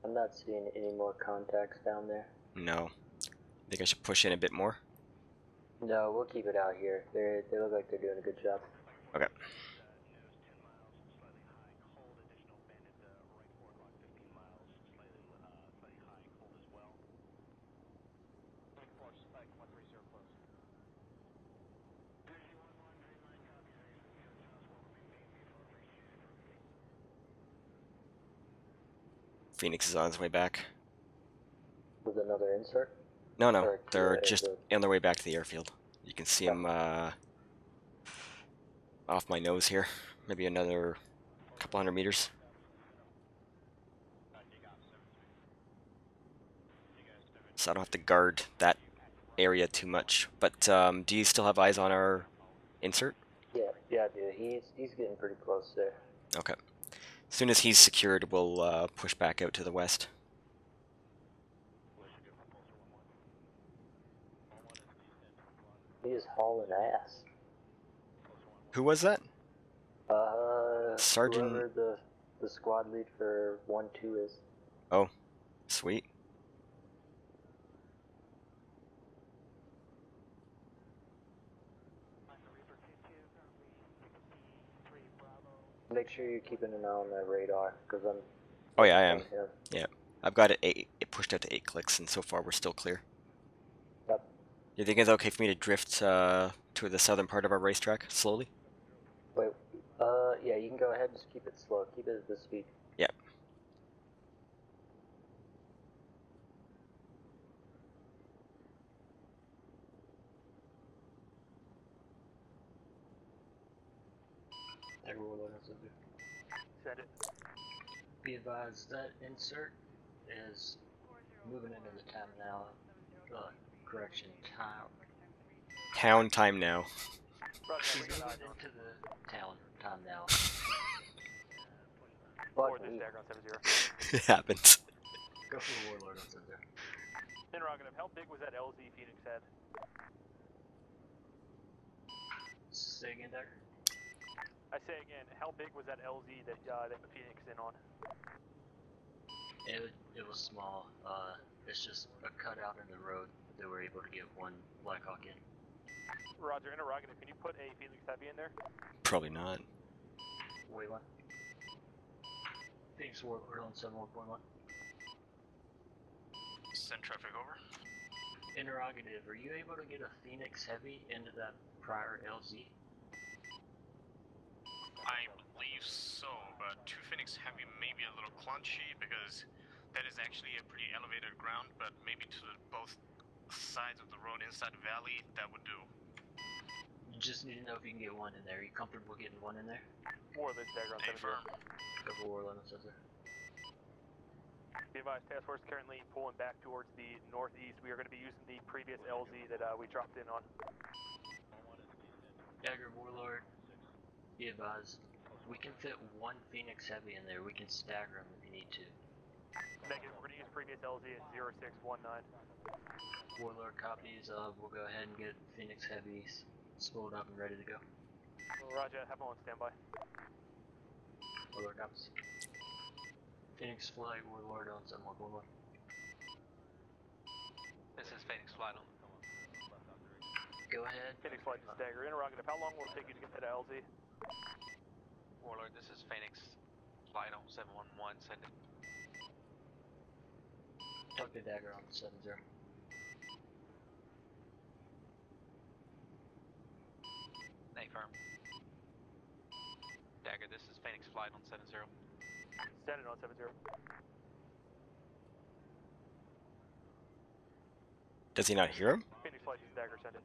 I'm not seeing any more contacts down there. No. Think I should push in a bit more? No, we'll keep it out here. They look like they're doing a good job. Okay. Phoenix is on his way back. With another insert? No, Or they're to just airfield? on their way back to the airfield. You can see them off my nose here. Maybe another couple hundred meters. So I don't have to guard that area too much. But do you still have eyes on our insert? Yeah, dude. He's getting pretty close there. Okay. As soon as he's secured, we'll push back out to the west. He is hauling ass. Who was that? Sergeant. Whoever the squad lead for 1-2 is. Oh, sweet. Make sure you're keeping an eye on that radar, because I'm... Oh yeah, I am. Him. Yeah. I've got it pushed out to 8 clicks, and so far we're still clear. Yep. You think it's okay for me to drift to the southern part of our racetrack slowly? Wait, yeah, you can go ahead and just keep it slow. Keep it at this speed. Yep. Send it. Be advised that insert is moving into the town now. correction, Town time now. Roger, He's we got moving into the town now. or Fuck this me. dagger on 70. It happens. Go for the Warlord on Center. Interrogative, how big was that LZ Phoenix head? Say again, Dagger? I say again, how big was that LZ that the Phoenix in on? It was small. It's just a cutout in the road that they were able to get one Blackhawk in. Roger, interrogative, can you put a Phoenix Heavy in there? Probably not. Wait, what? Phoenix Warlord on 71.1. Send traffic over. Interrogative, are you able to get a Phoenix Heavy into that prior LZ? I believe so, but 2 Phoenix Heavy may be a little clunchy because that is actually a pretty elevated ground, but maybe to both sides of the road inside the valley, that would do. You just need to know if you can get one in there. Are you comfortable getting one in there? Or this dagger on 70. Affirm. Go for Warlord on Center. Be advised, task force currently pulling back towards the northeast. We are going to be using the previous LZ that we dropped in on. Dagger Warlord, be advised. We can fit one Phoenix Heavy in there. We can stagger them if you need to. Negative, we're going to use previous LZ at 0619. Warlord copies. We'll go ahead and get Phoenix Heavies spooled up and ready to go. Roger, have them on standby. Warlord copies. Phoenix Flight, Warlord on 71.1. This is Phoenix Flight on. Go ahead. Phoenix Flight to Stagger. Interrogative, how long will it take you to get to LZ? Warlord, this is Phoenix Flight on 711. Send it. Tuck the Dagger on 70. Affirm. Dagger, this is Phoenix Flight on 70. Send it on 70. Does he not hear him? Phoenix Flight to Stagger, send it.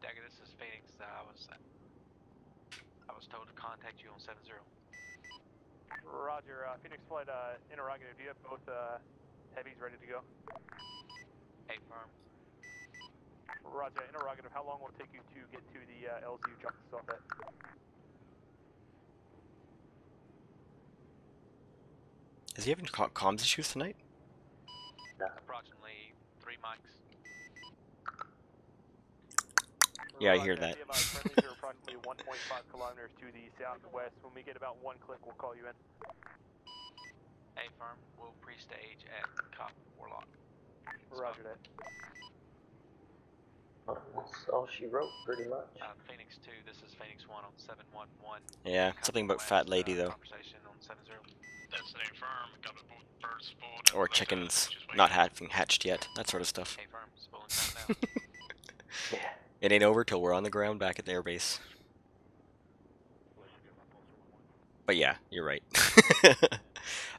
Dagger, this is Phoenix. I was told to contact you on 70. Roger, Phoenix Flight, interrogative, do you have both heavies ready to go? Affirm. Roger, interrogative, how long will it take you to get to the LZ you dropped us off at? Is he having comms issues tonight? Approximately 3 mics. Yeah, I hear that. Friendlies are approximately 1.5 kilometers to the southwest. When we get about 1 click, we'll call you in. Affirm. We'll pre-stage at Cop Warlock. Roger that. That's all she wrote, pretty much. Phoenix 2, this is Phoenix 1 on 711. Yeah, something about fat lady though. Conversation on 70. That's an affirm. Got the birds spooled. Or chickens not having hatched yet. That sort of stuff. Affirm. Spooling time now. Yeah. It ain't over till we're on the ground back at the airbase. But yeah, you're right.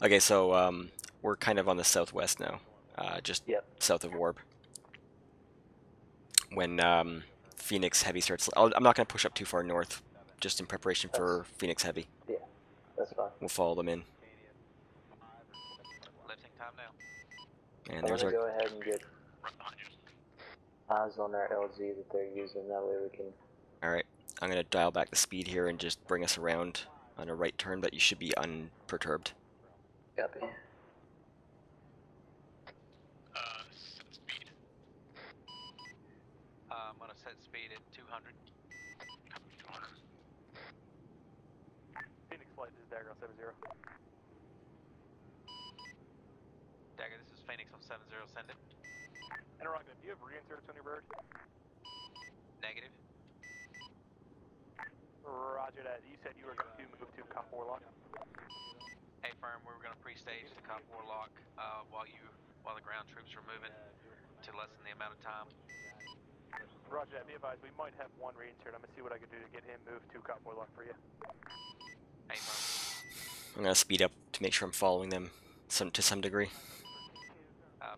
Okay, so we're kind of on the southwest now. Just south of Warp. When Phoenix Heavy starts... I'm not going to push up too far north, just in preparation for Phoenix Heavy. Yeah, that's fine. We'll follow them in. Lifting time now. And I'm there's gonna our... go ahead and get eyes on our LZ that they're using, that way we can... Alright, I'm going to dial back the speed here and just bring us around on a right turn, but you should be unperturbed. Copy. Set speed. I'm going to set speed at 200. Phoenix Flight, this is Dagger on 70. Dagger, this is Phoenix on 70. Send it. Interrogative, do you have reinserts on your bird? Negative. Roger that. You said you were going to move to Cop Warlock. Affirm. We're going to pre-stage the Cop Warlock while the ground troops are moving to lessen the amount of time. Roger that. Be advised, we might have one reinsert. I'm going to see what I can do to get him moved to Cop Warlock for you. Affirm. I'm going to speed up to make sure I'm following them to some degree.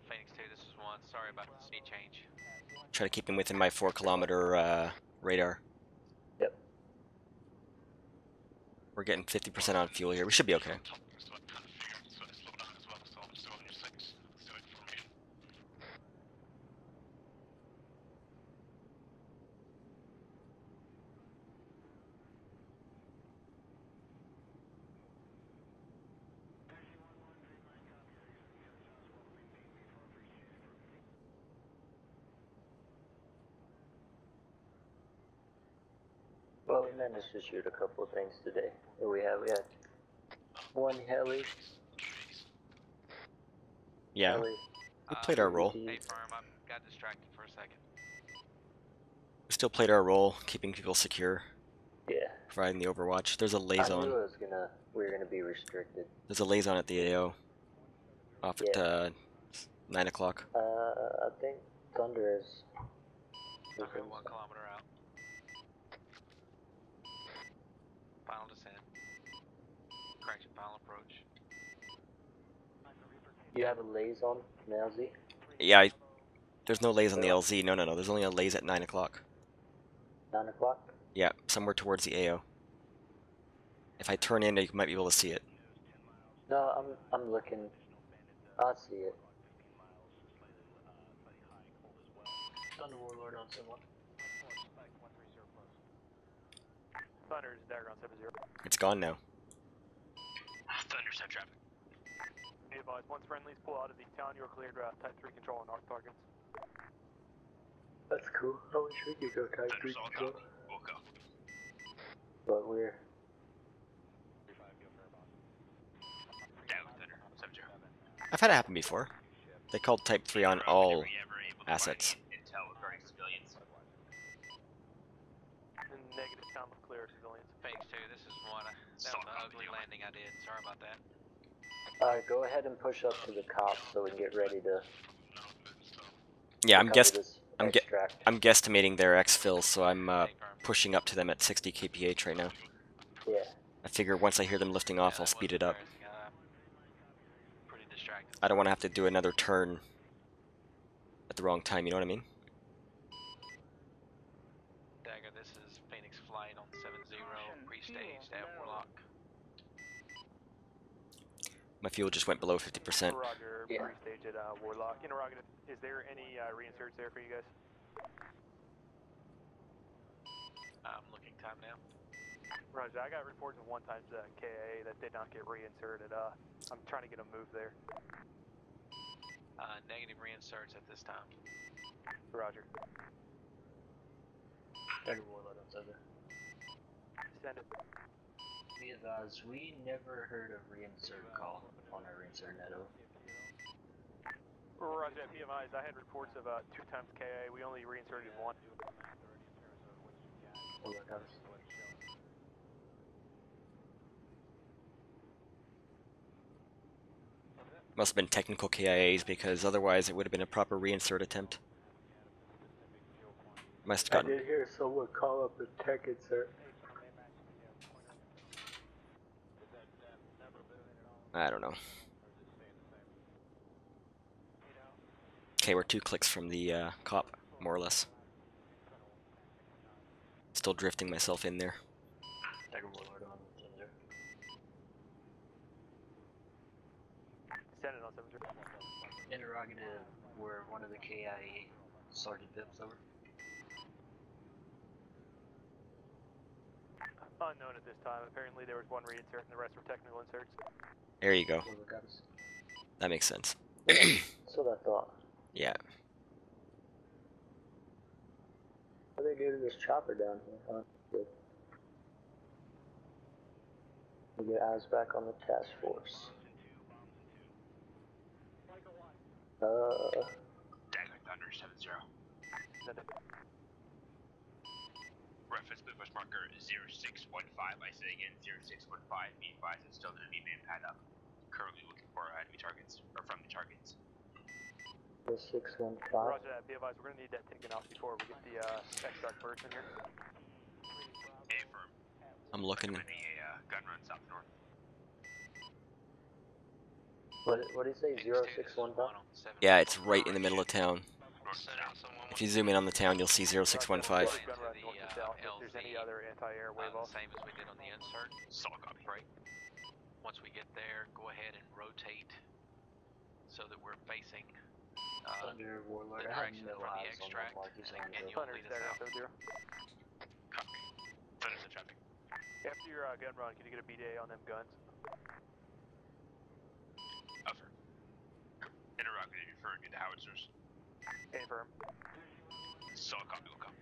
Phoenix 2, this is 1. Sorry about the speed change. Try to keep him within my 4-kilometer radar. Yep. We're getting 50% on fuel here. We should be okay. we managed to shoot a couple of things today. We had one heli. Yeah, Heli. we played our role. Hey, firm, I got distracted for a second. We still played our role, keeping people secure, Yeah. providing the overwatch. There's a I knew liaison. we were gonna be restricted. There's a liaison at the AO. Off at 9 o'clock. I think Thunder is. Okay, 1 kilometer out. Final descent. Correction, final approach. You have a liaison, Nailsy? Yeah, there's no lays on the LZ. No. There's only a lays at 9 o'clock. 9 o'clock? Yeah, somewhere towards the AO. If I turn in, you might be able to see it. No, I'm looking. I see it. Thunder Warlord on someone. Thunder's dagger on 7-0. It's gone now. Thunder's have traffic. Be advised, once friendlies pull out of the town, you're cleared Type 3 control on arc targets. That's cool. I wish we could go Type 3 Thunder's all control. copy. We'll go. But we're. Down, Thunder. 7-0. I've had it happen before. They called Type 3 on all assets. Intel regarding civilians. Negative, town will clear civilians. Phase 2, this is one. That was an ugly landing I did. Sorry about that. Go ahead and push up to the cops so we can get ready to. Yeah, I'm extract. I'm guesstimating their exfil, so I'm pushing up to them at 60 kph right now. Yeah. I figure once I hear them lifting off, I'll speed it up. Pretty distracted. I don't want to have to do another turn at the wrong time, you know what I mean? Dagger, this is Phoenix Flight on 7-0, pre-staged at Warlock. My fuel just went below 50%. Roger, Yeah. pre-stage at Warlock. Interrogative, is there any reinserts there for you guys? I'm looking time now. Roger, I got reports of 1 times KA that did not get reinserted. I'm trying to get a move there. Negative reinserts at this time. Roger. Thunder Warlord on Thunder. Send it. Be advised, we never heard of reinsert call on our reinsert netto. Roger, PMIs, I had reports of 2 times KA. We only reinserted 1. Oh, look, I was. Must have been technical KIAs because otherwise it would have been a proper reinsert attempt. Must have I gotten. did hear someone call up a tech insert. I don't know. Okay, we're 2 clicks from the cop, more or less. Still drifting myself in there. Thunder Warlord on Thunder. Send it on 7-0. Interrogative, we're one of the KIA Sergeant Pips over. Unknown at this time. Apparently there was 1 reinsert and the rest were technical inserts. There you go. Oh, look, I was. That makes sense. That's what I thought. Yeah. What do they do to this chopper down here, huh? Good. We get eyes back on the task force. Dagger, Thunder, 7-0. Send it. Reference movement marker 0615. I say again 0615. Be advised, it's still going to be man-pad up. Currently looking for enemy targets, or from the targets. 615. Roger that. Be advised, we're going to need that taken out before we get the extract person here. Affirm. I'm looking. Recommending a gun run south north. What do you say? 0615? Yeah, it's right in the middle of town. If you zoom in on the town, you'll see 0615. Gun run north to south. If there's any other anti-air wave off. Same as we did on the insert. Solid copy. Right. Once we get there, go ahead and rotate so that we're facing Thunder Warlord. the I have direction no for the eyes on extract, that Marcus and again, Angel. you'll Thunder's lead us there out. on 7-0. Copy. Thunder's in traffic. After your gun run, can you get a BDA on them guns? Affirm. Interrogative, referring to the howitzers. Affirm. Solid copy, will come.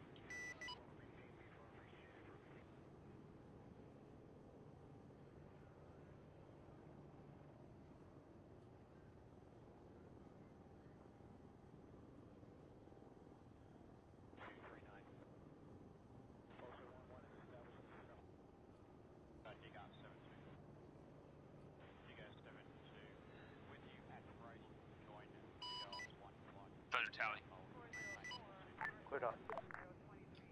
tally. Cleared on.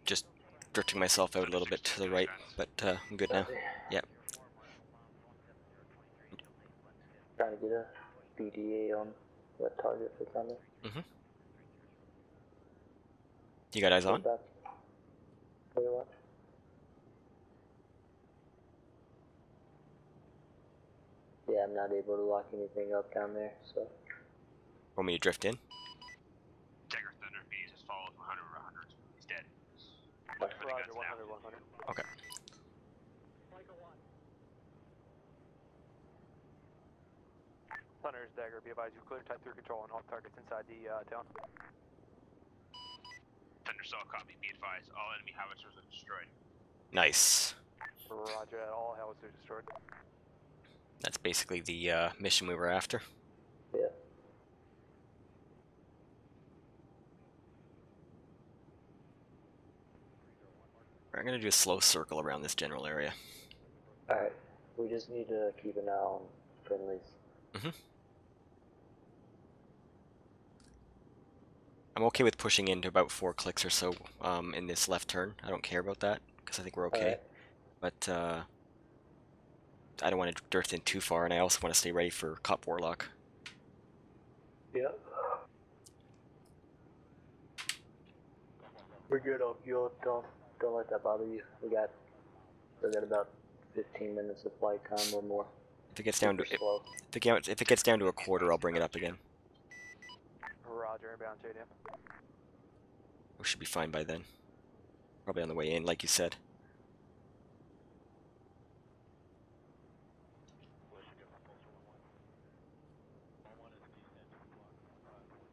Just drifting myself out a little bit to the right, but I'm good now. Yep. Trying to get a BDA on that target for Thunder. You got eyes on? Clear one. Yeah, I'm not able to lock anything up down there, so. Want me to drift in? Dagger Thunder, he just followed 100 over 100. He's dead. Roger, 100, 100. Okay. Thunder's Dagger, be advised you clear type 3 control on all targets inside the town. Thunder saw copy, be advised, all enemy howitzers are destroyed. Nice. Roger that, all howitzers destroyed. That's basically the mission we were after. Yeah. I'm gonna do a slow circle around this general area. Alright, we just need to keep an eye on friendlies. I'm okay with pushing into about 4 clicks or so in this left turn. I don't care about that, because I think we're okay. But I don't want to drift in too far, and I also want to stay ready for Cop Warlock. Yep. We're good, you'll don't let that bother you. We got about 15 minutes of flight time or more. If it gets down to if it gets down to a quarter, I'll bring it up again. Roger, inbound JDM. We should be fine by then. Probably on the way in, like you said.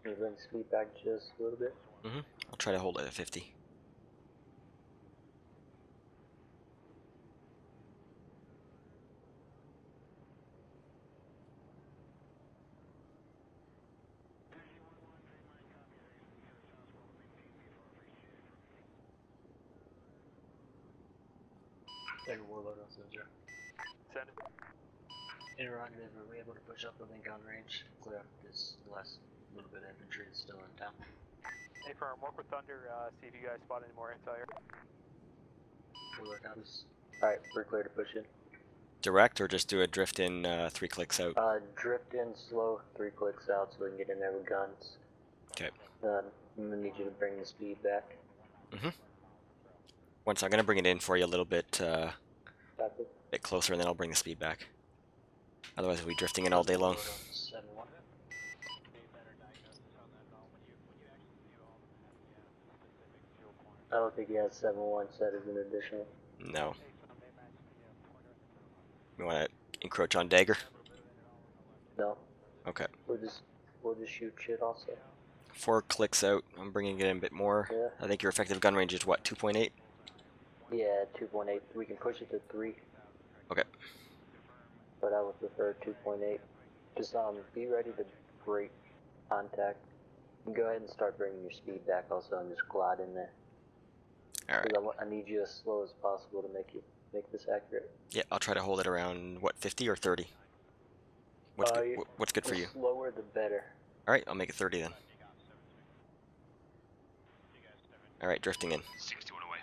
Can you bring speed back just a little bit? I'll try to hold it at 50. Dagger Warlord on 7-0. Send it. Interrogative, are we able to push up the link on range? Clear up this last little bit of infantry that's still in town. Hey firm, work with Thunder, see if you guys spot any more intel here. Warlord copies. Alright, we're clear to push in. Direct, or just do a drift in 3 clicks out? Drift in slow, 3 clicks out so we can get in there with guns. Okay. I'm gonna need you to bring the speed back. Once I'm gonna bring it in for you a little bit closer, and then I'll bring the speed back. Otherwise, we'll be drifting in all day long. 7-1. I don't think he has 7-1 set as an additional. No. You want to encroach on Dagger? No. Okay. We'll just shoot shit also. 4 clicks out. I'm bringing it in a bit more. Yeah. I think your effective gun range is what, 2.8? Yeah, 2.8. We can push it to 3. Okay. But I would prefer 2.8. Just be ready to break contact. And go ahead and start bringing your speed back also, and just glide in there. Alright. I need you as slow as possible to make this accurate. Yeah, I'll try to hold it around, what, 50 or 30? What's good for you? The slower the better. Alright, I'll make it 30 then. Alright, drifting in. 61 away.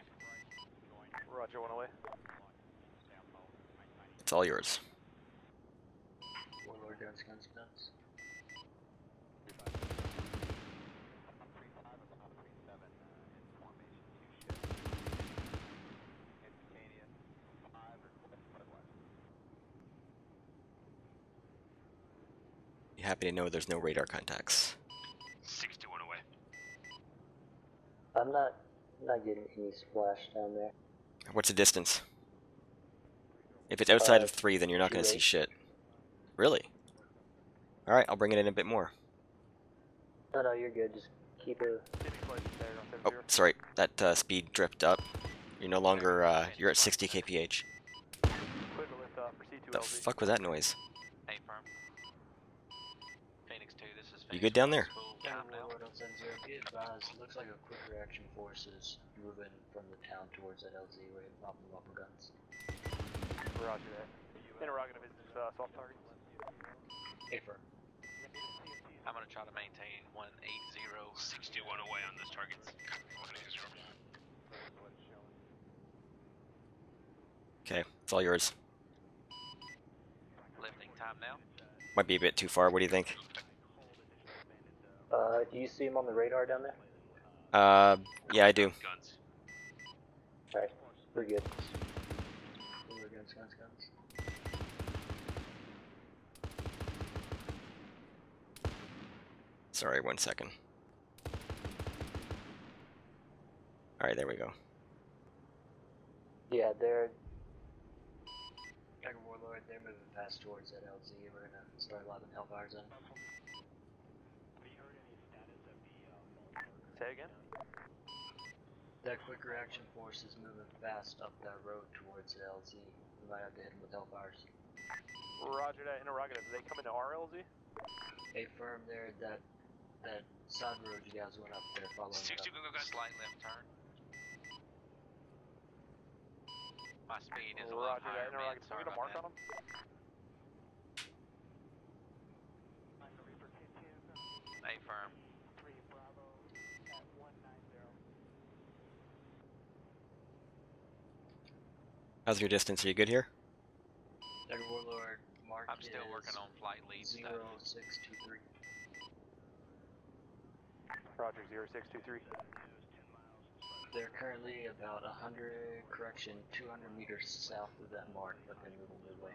Roger, 1 away. It's all yours. Warlord guns, guns, guns. Be happy to know there's no radar contacts. 61 away. I'm not getting any splash down there. What's the distance? If it's outside of 3, then you're not going to see 2.8. shit. Really? Alright, I'll bring it in a bit more. No, you're good. Just keep it. Oh, sorry. That speed dripped up. You're no longer, you're at 60 kph. The fuck was that noise? Hey, firm. Phoenix 2, this is Phoenix. You good down there? Warlord on 7-0. Be advised, looks like a quick reaction force is moving from the town towards that LZ where you're popping up guns. Roger that. Interrogative is soft target. Hey, firm. I'm gonna try to maintain 180. 61 away on those targets. 180. Okay, it's all yours. Lifting time now. Might be a bit too far. What do you think? Do you see him on the radar down there? Yeah, I do. Guns. Alright, we're good. Guns. Sorry, 1 second. Alright, there we go. Yeah, they're... Tiger Warlord, they're moving fast towards that LZ. We're gonna start lobbing Hellfires in. Say again? That quick reaction force is moving fast up that road towards the LZ. We might have to hit them with Hellfires. Roger that, interrogative. They come into our LZ? Affirm there, that side road you guys went up there following 60 it go up. guns. Slight left turn. My speed is a lot Roger higher, that, man. interrogative. Can we Sorry get a about mark that. on them? Affirm. How's your distance? Are you good here? Tiger Warlord, mark I'm still working is on flight lead stuff. 0623. Roger, 0623. They're currently about 200 meters south of that mark, but they're moving midway.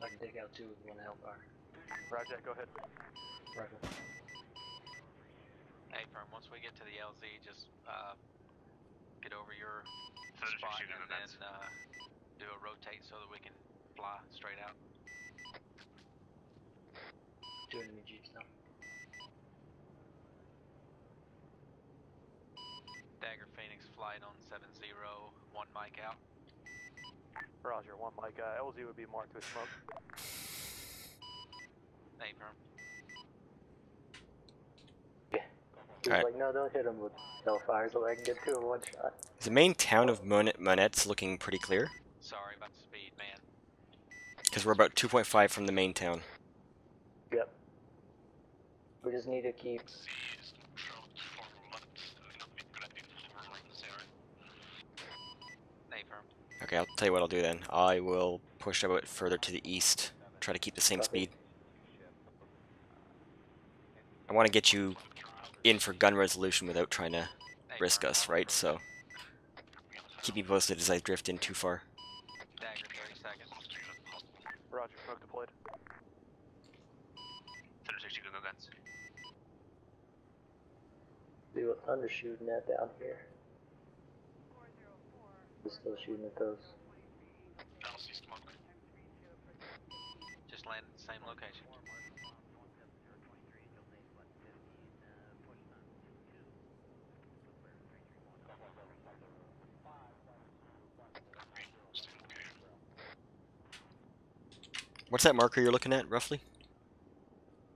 I can take out 2 with 1 Hellfire. Roger that, go ahead. Roger. Affirm. Once we get to the LZ, just get over your Finish spot shooting and events. then do a rotate so that we can fly straight out. 2 enemy jeeps now. Dagger Phoenix flight on 70, 1 mic out. Roger, 1 Mike. LZ would be marked with smoke. Affirm. He's Alright. like, no, don't hit him with Hellfire so I can get 2 in 1 shot. Is the main town of Muttenz looking pretty clear? Sorry about the speed, man. Because we're about 2.5 from the main town. Yep. We just need to keep... Affirm. Okay, I'll tell you what I'll do then. I will push a bit further to the east. Try to keep the same Copy. speed. I want to get you in for gun resolution without trying to risk us, right? So keep me posted as I drift in too far. Dagger 30 seconds. Roger, smoke deployed. 60 go guns. See what Thunder's shooting at down here. We're still shooting at those. I don't see smoke. Just land at the same location. What's that marker you're looking at, roughly?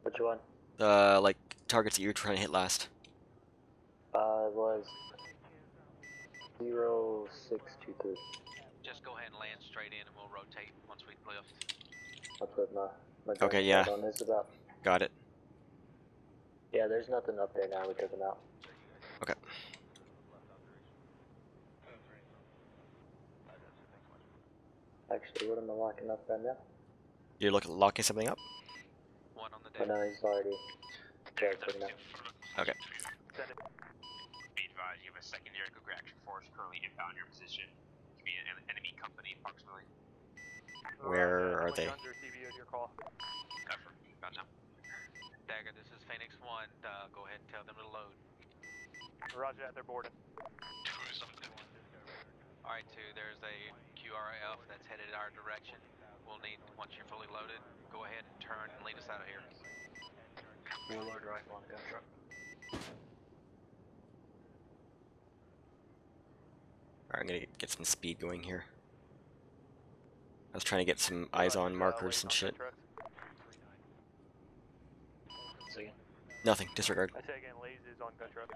Which one? Like targets that you were trying to hit last. It was 0623. Just go ahead and land straight in and we'll rotate once we lift. That's what my Okay, gun yeah. on is about. Got it. Yeah, there's nothing up there now. We took them out. Okay. Actually, what am I locking up right now? You're locking something up? 1 on the Oh deck. no, he's already taken out. Okay. Be advised, you have a secondary quick reaction force currently inbound your position. To be an enemy company approximately. Where are they? Guns or CBO to your call. Effort. Inbound now. Dagger, this is Phoenix 1. Go ahead and tell them to load. Roger that, they're boarding. Alright, 2, there's a QRF that's headed our direction. We'll need, once you're fully loaded, go ahead and turn and lead us out of here. Warlord rifle on a gun truck. Alright, I'm gonna get some speed going here. I was trying to get some eyes on markers and shit. Say again. Nothing, disregard. I say again, lasers on gun truck.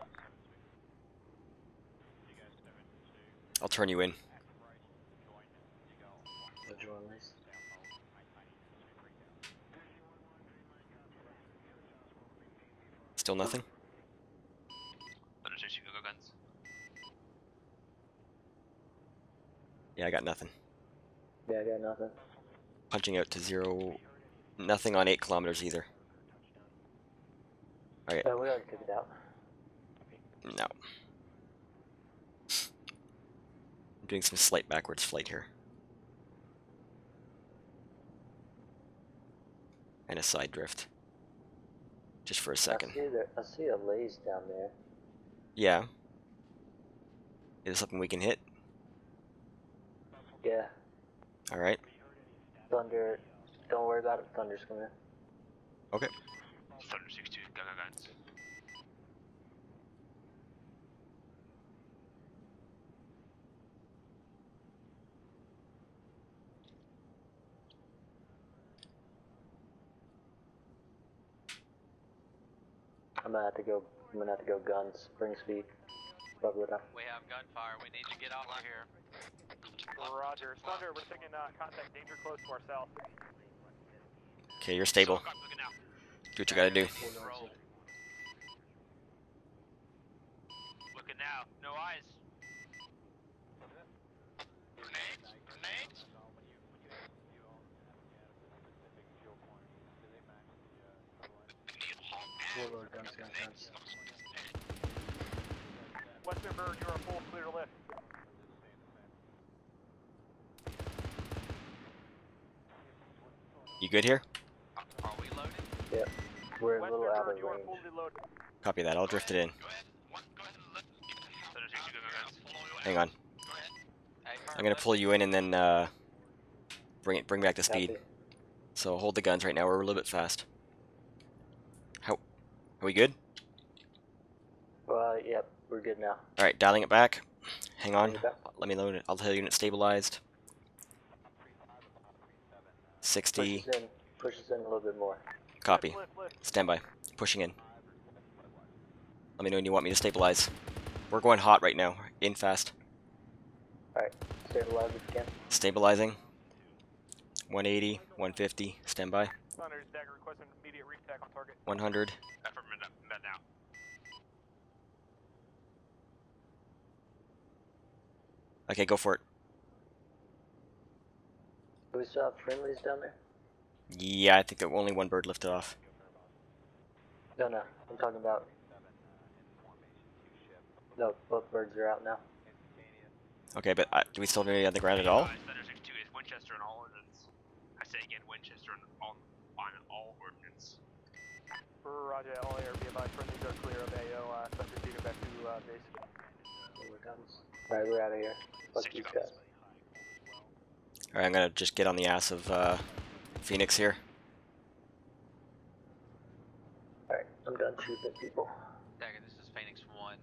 I'll turn you in. one at least. Still nothing? Thunder 62, go guns. Yeah, I got nothing. Yeah, I got nothing. Punching out to 0. Nothing on 8 kilometers either. Alright. No, we already took it out. No. I'm doing some slight backwards flight here. And a side drift. Just for a second. I see a laze down there. Yeah. Is it something we can hit? Yeah. Alright. Thunder. Don't worry about it. Thunder's coming in. Okay. Thunder 62, go guns. I'm gonna have to go guns. Bring speed. Bubble it up. We have gunfire. We need to get out of here. Roger. Thunder, we're taking contact danger close to our south. Okay, you're stable. Do what you gotta do. Roll. Looking now. No eyes. Grenades? Grenades? Warlord guns, guns. Western Bird, you are full clear to lift. You good here? Are we loaded? Yep. We're a little Western out Bird, of you are range. fully loaded. Copy that. I'll drift it in. Go ahead. Go ahead and let Thunder 62, go guns. follow you Hang on. Go ahead. Hey, I'm gonna pull you in and then bring back the speed. Copy. So hold the guns right now. We're a little bit fast. How? Are we good? Yep. We're good now. All right, dialing it back. Hang on. Bring it back. Let me load it. I'll tell you unit stabilized. 60. Push us in a little bit more. Copy. Lift. Stand by. Pushing in. Let me know when you want me to stabilize. We're going hot right now. In fast. Alright. Stabilize if you can. Stabilizing. 180, 150. Stand by. Thunder, Dagger requesting immediate retack on target. 100. Effort med now. Okay, go for it. Do we still have friendlies down there? Yeah, I think that only one bird lifted off. No. I'm talking about. No, both birds are out now. Okay, but do we still have any on the ground at all? Thunder 62 is Winchester on all ordnance. I say again, Winchester on all ordnance. Roger, all air, be advised, friendlies are clear of AO, subject leader back to base. Alright, we're out of here. Fuck these guys. Alright, I'm gonna just get on the ass of Phoenix here. Alright, I'm done shooting people. Dagger, this is Phoenix 1.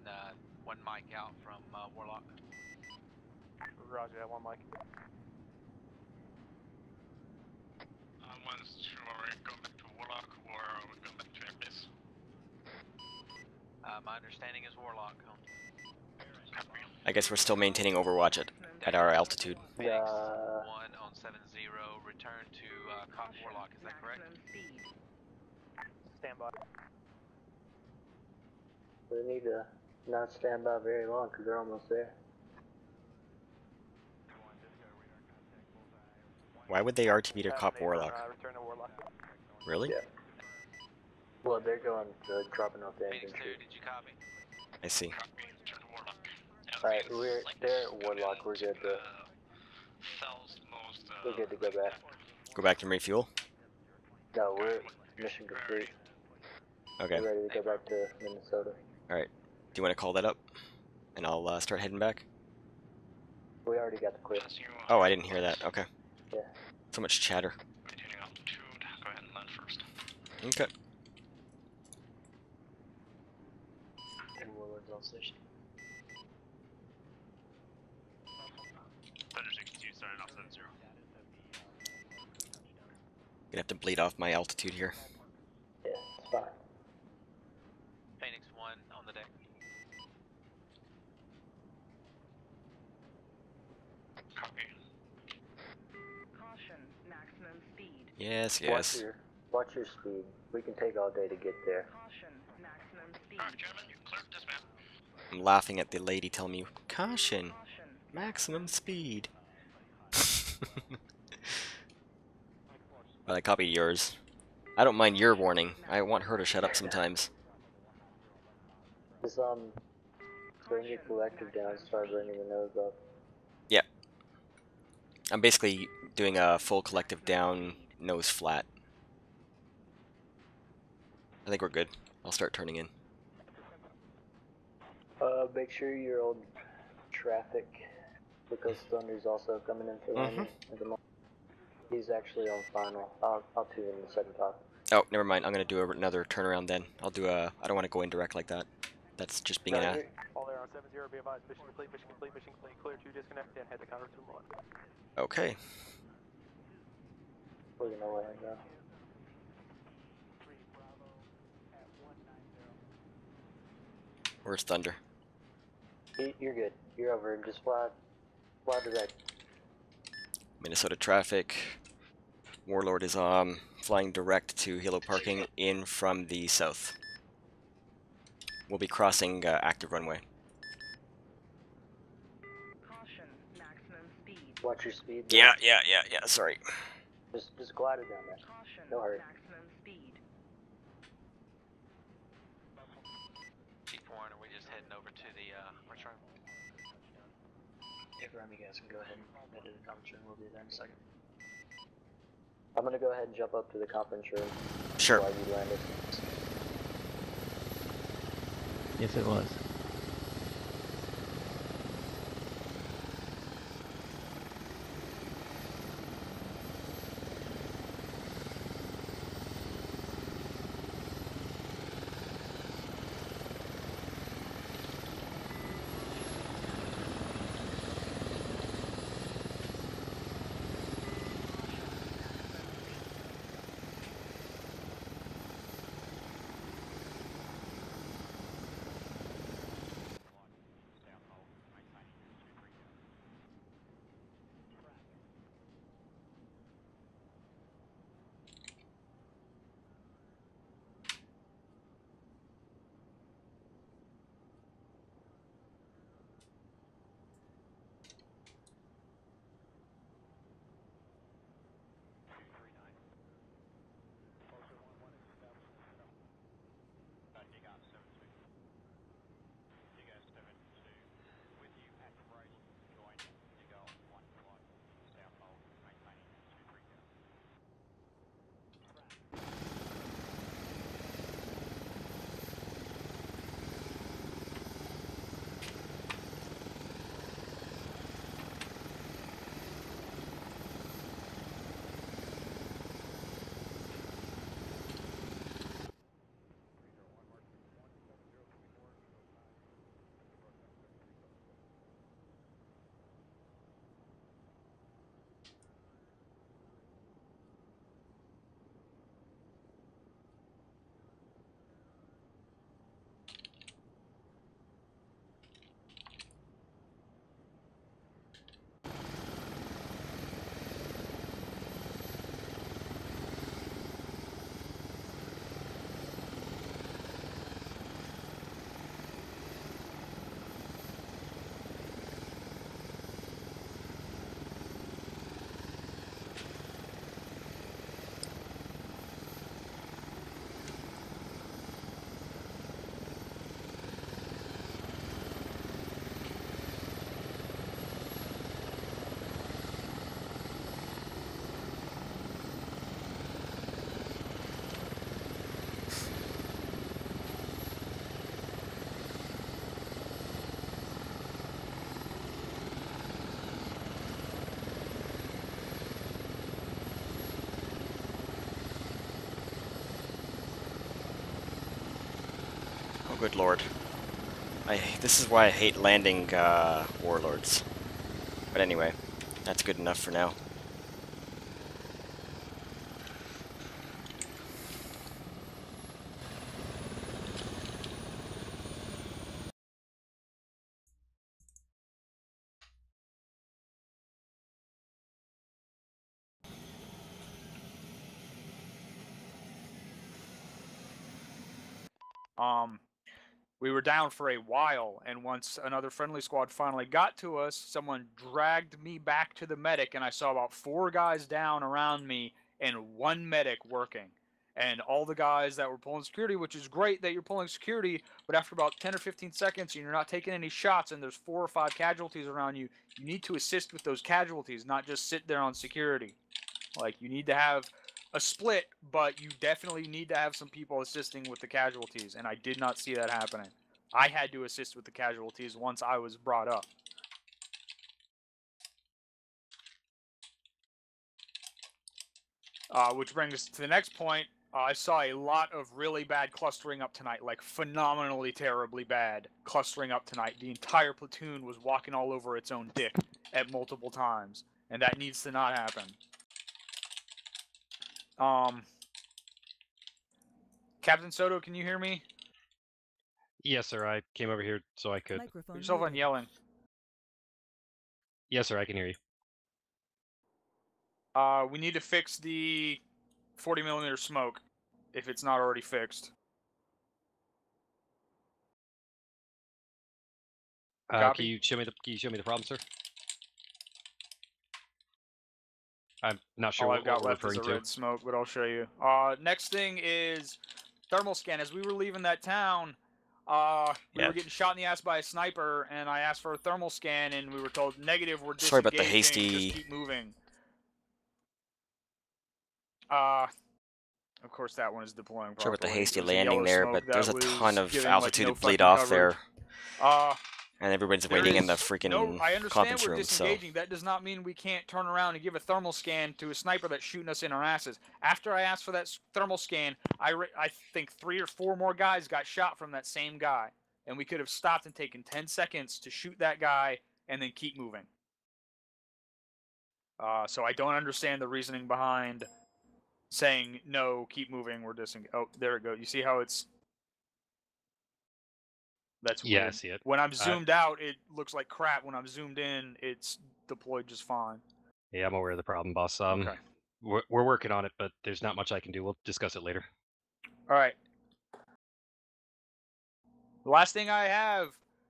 One mic out from Warlock. Roger, that one mic. Once you are going back to Warlock or we go back to air base. My understanding is Warlock. I guess we're still maintaining Overwatch at our altitude. Phoenix 1 on 70. Return to Cop Warlock. Is that correct? Stand by. We need to not stand by very long because they're almost there. Why would they RTB to Cop Warlock? Return to Warlock. Really? Yeah. Well, they're going to dropping off the Phoenix engine. 2, did you copy? I see. Copy. Turn to Warlock. Alright, they're at Warlock. We're good to. We're good to go back. Go back and refuel? No, we're mission complete. Okay. We're ready to go back to Minnesota. Alright. Do you want to call that up? And I'll start heading back? We already got the clear. Oh, I didn't hear that. Okay. Yeah. So much chatter. Maintaining altitude. Go ahead and land first. Okay. And Warlord's on station. Thunder 62 starting off 70. Gonna have to bleed off my altitude here. Yeah, it's fine. Phoenix 1 on the deck. Copy. Yes, yes. Watch your speed. We can take all day to get there. Alright, gentlemen, clear to dismount. I'm laughing at the lady telling me, caution, maximum speed. But I copied yours. I don't mind your warning. I want her to shut up sometimes. Just bring your collective down, start bringing the nose up. Yeah. I'm basically doing a full collective down, nose flat. I think we're good. I'll start turning in. Make sure you're on traffic, because Thunder's also coming in for landing at the moment. He's actually on final. I'll tune in the second top. Oh, never mind. I'm gonna do another turnaround then. I'll do a. I don't want to go indirect like that. That's just being an ass. All air on 70, be advised, mission complete, clear to disconnect and head to counter 2-1. Okay. We're gonna land now. Where's Thunder? You're good. You're over him. Just fly direct. Minnesota traffic. Warlord is flying direct to Hilo parking in from the south. We'll be crossing active runway. Watch your speed. Yeah. Sorry. Just glide it down there. No hurry. Chief Warren, are we just heading over to the what's wrong? If you guys can go ahead and head to the conference room, we'll be there in a second. I'm gonna go ahead and jump up to the conference room. Sure. While you landed. Yes, it was. Oh, good lord. This is why I hate landing warlords. But anyway, that's good enough for now. We were down for a while, and once another friendly squad finally got to us, someone dragged me back to the medic, and I saw about 4 guys down around me and 1 medic working. And all the guys that were pulling security, which is great that you're pulling security, but after about 10 or 15 seconds and you're not taking any shots and there's 4 or 5 casualties around you, you need to assist with those casualties, not just sit there on security. Like, you need to have a split, but you definitely need to have some people assisting with the casualties, and I did not see that happening. I had to assist with the casualties once I was brought up. Which brings us to the next point. I saw a lot of really bad clustering up tonight, like phenomenally terribly bad clustering up tonight. The entire platoon was walking all over its own dick at multiple times, and that needs to not happen. Captain Soto, can you hear me? Yes, sir. I came over here so I could. Put yourself on yelling. Yes, sir. I can hear you. We need to fix the 40mm smoke, if it's not already fixed. Can you show me the problem, sir? I'm not sure All I've got what we're left is referring a to. red smoke, but I'll show you. Next thing is thermal scan. As we were leaving that town, we were getting shot in the ass by a sniper, and I asked for a thermal scan, and we were told negative. We're disengaging. Sorry about the hasty. Just keep moving. Of course, that one is deploying properly. Sorry about the hasty There's a landing there, yellow but smoke there's a that ton was of giving, altitude like, no to bleed fucking off coverage. there. And everyone's There waiting in the is freaking no, I understand conference we're room, so... disengaging. That does not mean we can't turn around and give a thermal scan to a sniper that's shooting us in our asses. After I asked for that thermal scan, I think 3 or 4 more guys got shot from that same guy. And we could have stopped and taken 10 seconds to shoot that guy and then keep moving. So I don't understand the reasoning behind saying, no, keep moving, we're disengaging. Oh, there it goes. You see how it's... That's weird. Yeah, I see it. When I'm zoomed out, it looks like crap. When I'm zoomed in, it's deployed just fine. Yeah, I'm aware of the problem, boss. Okay. We're working on it, but there's not much I can do. We'll discuss it later. All right. The last thing I have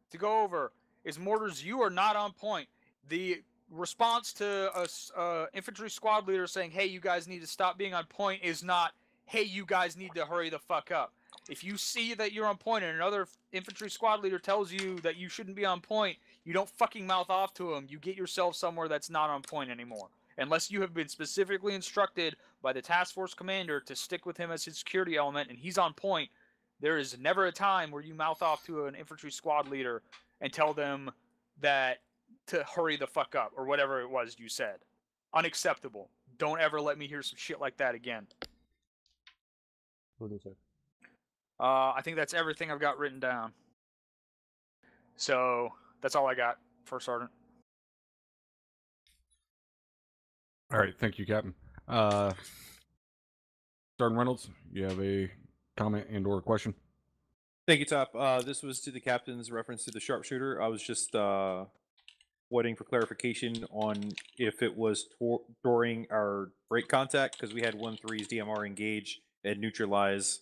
to go over is mortars. You are not on point. The response to a infantry squad leader saying, hey, you guys need to stop being on point is not, hey, you guys need to hurry the fuck up. If you see that you're on point and another infantry squad leader tells you that you shouldn't be on point, you don't fucking mouth off to him. You get yourself somewhere that's not on point anymore. Unless you have been specifically instructed by the task force commander to stick with him as his security element and he's on point, there is never a time where you mouth off to an infantry squad leader and tell them that to hurry the fuck up or whatever it was you said. Unacceptable. Don't ever let me hear some shit like that again. Will do, sir. I think that's everything I've got written down. So that's all I got, First Sergeant. All right, thank you, Captain. Sergeant Reynolds, you have a comment and/or question? Thank you, Top. This was to the captain's reference to the sharpshooter. I was just waiting for clarification on if it was during our break contact, because we had 1-3's DMR engage and neutralize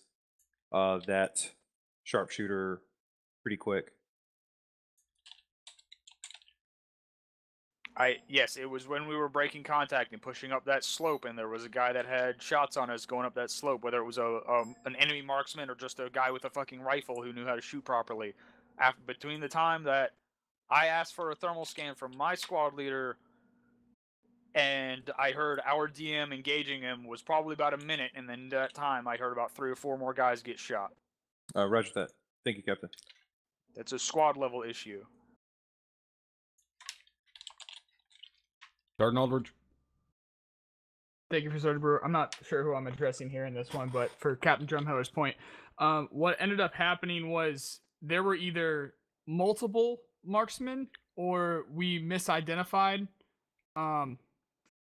that sharpshooter pretty quick. Yes, it was when we were breaking contact and pushing up that slope, and there was a guy that had shots on us going up that slope, whether it was an enemy marksman or just a guy with a fucking rifle who knew how to shoot properly. Between the time that I asked for a thermal scan from my squad leader and I heard our DM engaging him was probably about a minute, and then that time I heard about 3 or 4 more guys get shot. Roger that. Thank you, Captain. That's a squad level issue. Sergeant Aldridge. Thank you for Sergeant Brewer. I'm not sure who I'm addressing here in this one, but for Captain Drumheller's point, what ended up happening was there were either multiple marksmen or we misidentified an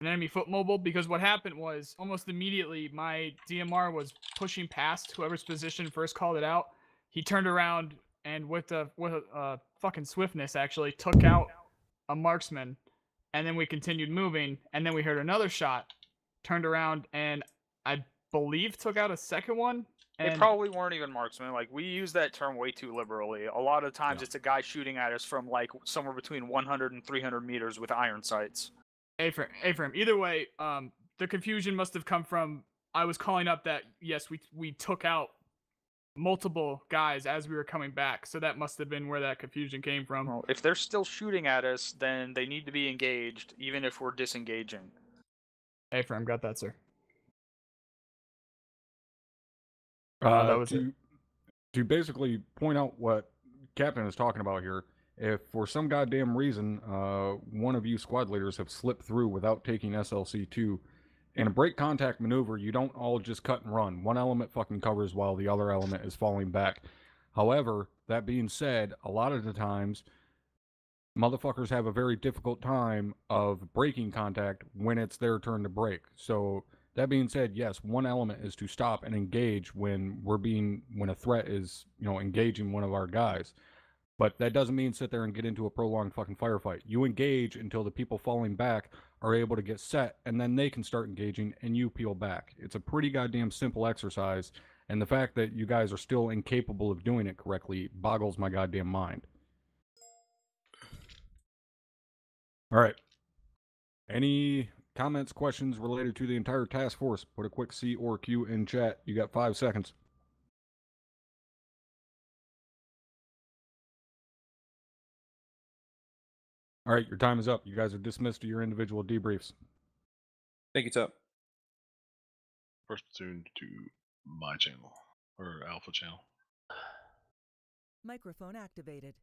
enemy foot mobile, because what happened was almost immediately my DMR was pushing past whoever's position first called it out. He turned around and with a fucking swiftness actually took out a marksman. And then we continued moving, and then we heard another shot, turned around, and I believe took out a second one, They And probably weren't even marksmen. Like, we use that term way too liberally. A lot of times it's a guy shooting at us from, like, somewhere between 100 and 300 meters with iron sights. A-frame. Either way, the confusion must have come from, I was calling up that, yes, we took out multiple guys as we were coming back, so that must have been where that confusion came from. Well, if they're still shooting at us, then they need to be engaged, even if we're disengaging. A-frame, got that, sir. That was to basically point out what Captain is talking about here, if for some goddamn reason one of you squad leaders have slipped through without taking SLC-2, in a break contact maneuver, you don't all just cut and run. One element fucking covers while the other element is falling back. However, that being said, a lot of the times, motherfuckers have a very difficult time of breaking contact when it's their turn to break. So that being said, yes, one element is to stop and engage when a threat is, engaging one of our guys. But that doesn't mean sit there and get into a prolonged fucking firefight. You engage until the people falling back are able to get set, and then they can start engaging, and you peel back. It's a pretty goddamn simple exercise, and the fact that you guys are still incapable of doing it correctly boggles my goddamn mind. All right. Any comments, questions related to the entire task force? Put a quick C or Q in chat. You got 5 seconds. All right, your time is up. You guys are dismissed to your individual debriefs. Thank you, Top. First platoon to my channel, or Alpha channel. Microphone activated.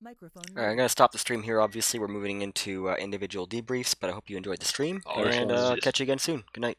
Microphone. All right, I'm going to stop the stream here. Obviously, we're moving into individual debriefs, but I hope you enjoyed the stream, and catch you again soon. Good night.